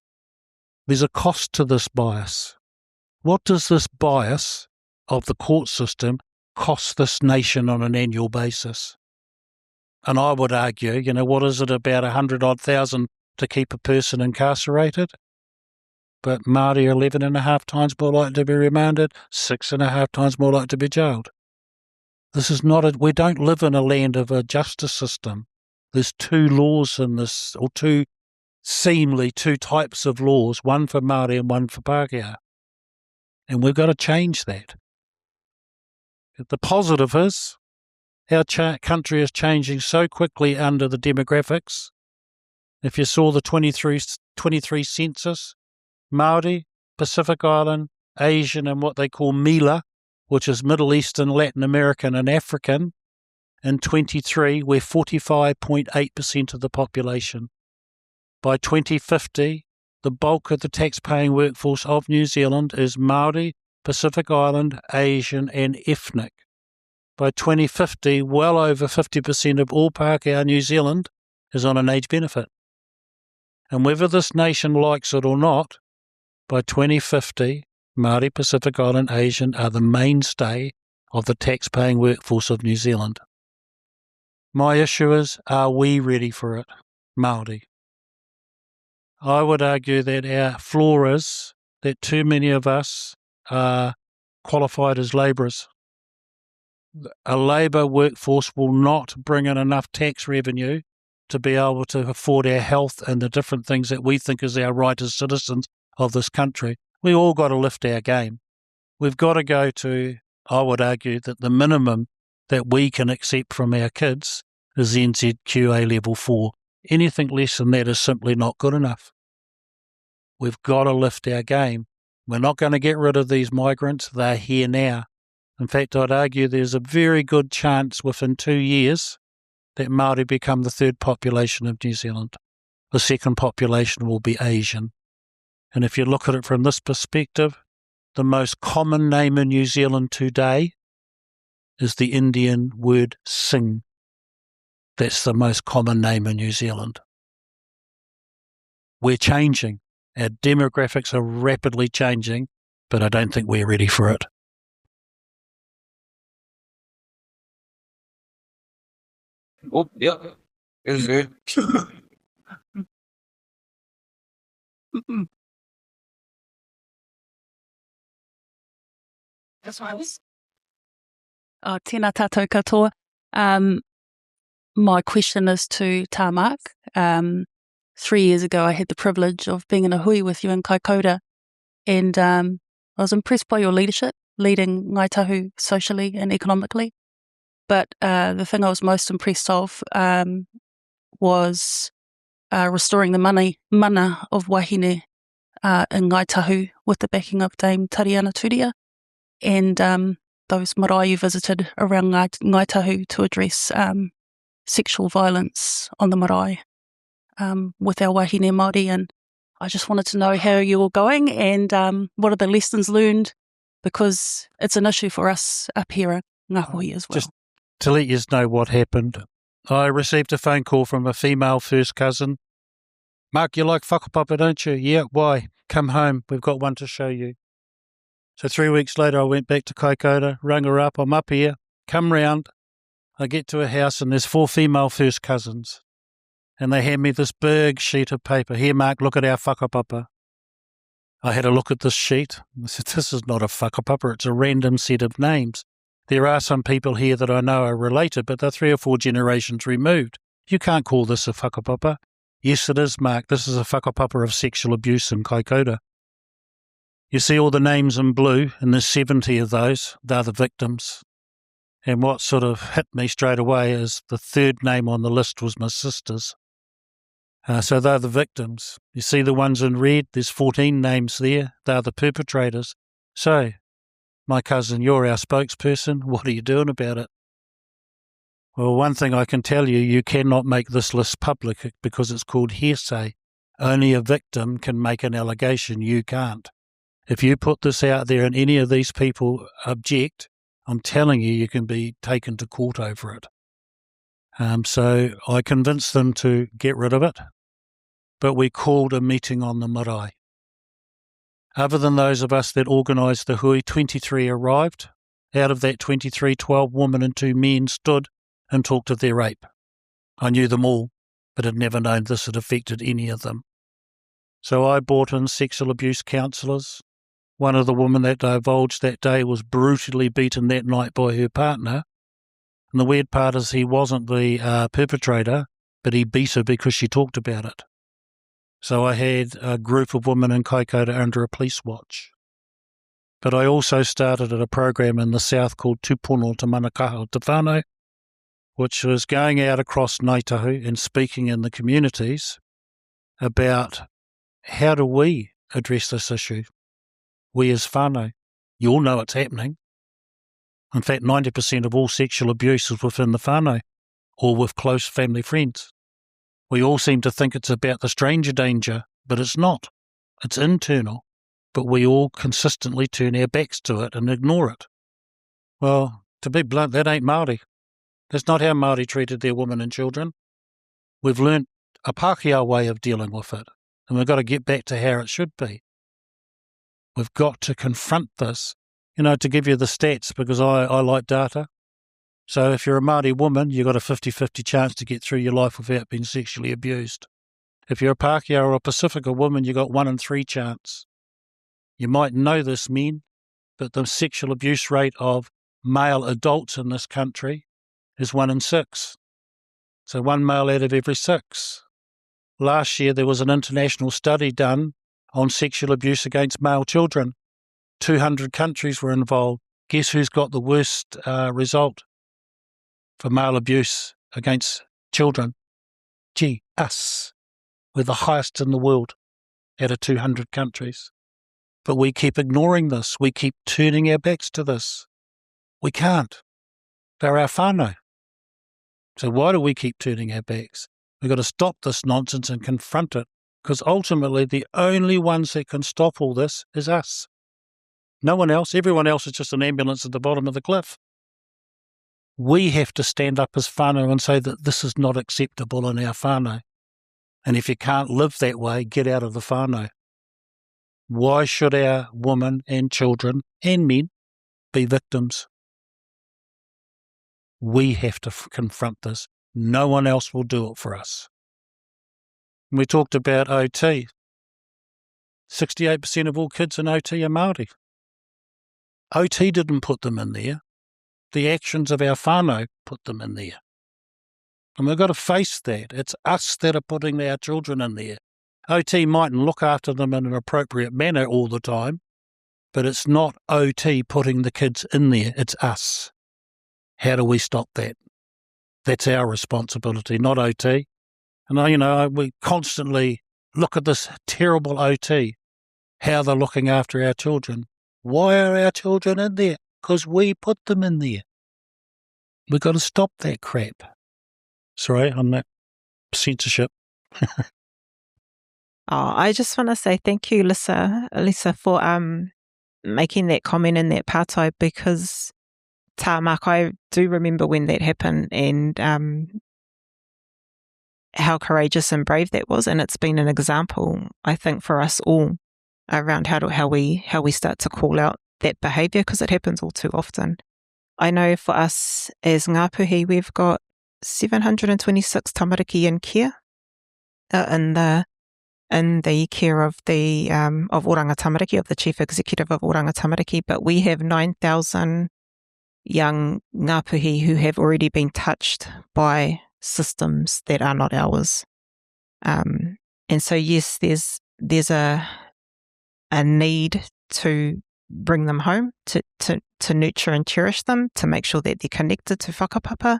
there's a cost to this bias. What does this bias of the court system cost this nation on an annual basis? And I would argue, what is it, about 100,000 to keep a person incarcerated? But Māori are 11.5 times more likely to be remanded, 6.5 times more likely to be jailed. This is not we don't live in a land of a justice system. There's 2 laws in this, or two types of laws, one for Māori and one for Pākehā. And we've got to change that. The positive is our country is changing so quickly under the demographics. If you saw the 23 census, Māori, Pacific Island, Asian and what they call Mila, which is Middle Eastern, Latin American and African, in 23 we're 45.8% of the population. By 2050, the bulk of the tax-paying workforce of New Zealand is Māori, Pacific Island, Asian and ethnic. By 2050, well over 50% of all Pākehā New Zealand is on an age benefit. And whether this nation likes it or not, by 2050, Māori, Pacific Island, Asian are the mainstay of the tax-paying workforce of New Zealand. My issue is, are we ready for it, Māori? I would argue that our flaw is that too many of us are qualified as labourers. A labour workforce will not bring in enough tax revenue to be able to afford our health and the different things that we think is our right as citizens of this country. We all got to lift our game. We've got to go to, I would argue, that the minimum that we can accept from our kids is NZQA level 4. Anything less than that is simply not good enough. We've got to lift our game. We're not going to get rid of these migrants. They're here now. In fact, I'd argue there's a very good chance within 2 years that Māori become the 3rd population of New Zealand. The 2nd population will be Asian. And if you look at it from this perspective, the most common name in New Zealand today is the Indian word Singh. That's the most common name in New Zealand. We're changing. Our demographics are rapidly changing, but I don't think we're ready for it. Oh, yeah. It's good. Tēnā tātou katoa. My question is to Tā Mark. 3 years ago, I had the privilege of being in a hui with you in Kaikōrero, and I was impressed by your leadership, leading Ngāi Tahu socially and economically. But the thing I was most impressed of was restoring the mana of wahine in Ngāi Tahu with the backing of Dame Tariana Turia, and those marae you visited around Ngāi Tahu to address sexual violence on the marae with our wahine Māori. And I just wanted to know how you were going and what are the lessons learned, because it's an issue for us up here in Ngāpuhi as well. Just to let you know what happened, I received a phone call from a female first cousin. Mark, you like whakapapa, don't you? Yeah, why? Come home, we've got one to show you. So 3 weeks later, I went back to Kaikōrero, rang her up, I'm up here, come round. I get to a house and there's 4 female first cousins. And they hand me this big sheet of paper. Here, Mark, look at our whakapapa. I had a look at this sheet. I said, this is not a whakapapa, it's a random set of names. There are some people here that I know are related, but they're 3 or 4 generations removed. You can't call this a whakapapa. Yes, it is, Mark. This is a whakapapa of sexual abuse in Kaikōrero. You see all the names in blue, and there's 70 of those. They're the victims. And what sort of hit me straight away is the 3rd name on the list was my sister's. So they're the victims. You see the ones in red, there's 14 names there. They're the perpetrators. So, my cousin, you're our spokesperson. What are you doing about it? Well, one thing I can tell you, you cannot make this list public because it's called hearsay. Only a victim can make an allegation. You can't. If you put this out there and any of these people object, I'm telling you, you can be taken to court over it. So I convinced them to get rid of it, but we called a meeting on the marae. Other than those of us that organised the hui, 23 arrived. Out of that 23, 12 women and 2 men stood and talked of their rape. I knew them all, but had never known this had affected any of them. So I brought in sexual abuse counsellors. One of the women that divulged that day was brutally beaten that night by her partner. And the weird part is he wasn't the perpetrator, but he beat her because she talked about it. So I had a group of women in kaikōrero under a police watch. But I also started a program in the south called Tūpono Te Manakaha o Te Whānau, which was going out across Ngāi Tahu and speaking in the communities about how do we address this issue. We as whānau, you all know it's happening. In fact, 90% of all sexual abuse is within the whānau or with close family friends. We all seem to think it's about the stranger danger, but it's not. It's internal, but we all consistently turn our backs to it and ignore it. Well, to be blunt, that ain't Māori. That's not how Māori treated their women and children. We've learnt a Pākehā way of dealing with it, and we've got to get back to how it should be. We've got to confront this. You know, to give you the stats, because I like data. So if you're a Māori woman, you've got a 50-50 chance to get through your life without being sexually abused. If you're a Pākehā or a Pacifica woman, you've got 1 in 3 chance. You might know this, men, but the sexual abuse rate of male adults in this country is 1 in 6. So 1 male out of every 6. Last year, there was an international study done on sexual abuse against male children. 200 countries were involved. Guess who's got the worst result for male abuse against children? Gee, us. We're the highest in the world out of 200 countries. But we keep ignoring this. We keep turning our backs to this. We can't. They're our whānau. So why do we keep turning our backs? We've got to stop this nonsense and confront it, because ultimately the only ones that can stop all this is us. No one else. Everyone else is just an ambulance at the bottom of the cliff. We have to stand up as whānau and say that this is not acceptable in our whānau. And if you can't live that way, get out of the whānau. Why should our women and children and men be victims? We have to confront this. No one else will do it for us. We talked about OT. 68% of all kids in OT are Māori. OT didn't put them in there. The actions of our whānau put them in there. And we've got to face that. It's us that are putting our children in there. OT mightn't look after them in an appropriate manner all the time, but it's not OT putting the kids in there. It's us. How do we stop that? That's our responsibility, not OT. And, we constantly look at this terrible OT, how they're looking after our children. Why are our children in there? Because we put them in there. We've got to stop that crap. Sorry, I'm that censorship. I just want to say thank you, Lisa, for making that comment in that pātai, because Mark, I do remember when that happened and how courageous and brave that was, and it's been an example, I think, for us all around how we start to call out that behaviour, because it happens all too often. I know for us as Ngāpuhi, we've got 726 tamariki in care in the care of the of Oranga Tamariki, of the Chief Executive of Oranga Tamariki, but we have 9,000 young Ngāpuhi who have already been touched by systems that are not ours. And so yes, there's a need to bring them home, to nurture and cherish them, to make sure that they're connected to whakapapa.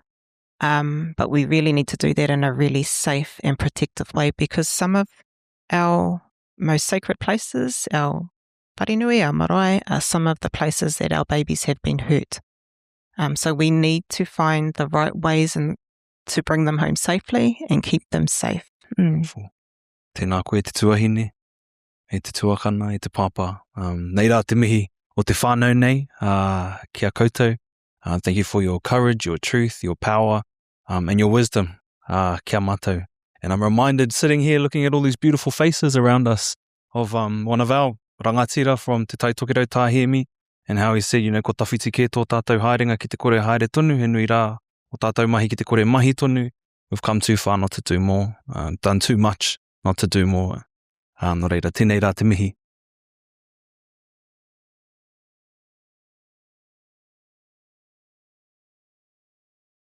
But we really need to do that in a really safe and protective way, because some of our most sacred places, our parinui, our marae, are some of the places that our babies have been hurt. So we need to find the right ways and to bring them home safely and keep them safe. Tēnā koe te tuahine, e te tuakana, e te pāpā. Nei rā te mihi o te whānau nei, kia koutou. Thank you for your courage, your truth, your power, and your wisdom. Kia mātou. And I'm reminded, sitting here looking at all these beautiful faces around us, of one of our rangatira from Te Taitokero Tāhemi, and how he said, ko tawhiti kē tō tātou haerenga ki te kore haere tonu, he nui rā, o tātou mahi ki te kore mahi tonu. We've come too far not to do more, done too much not to do more. Nō reira, tēnei rā te mihi.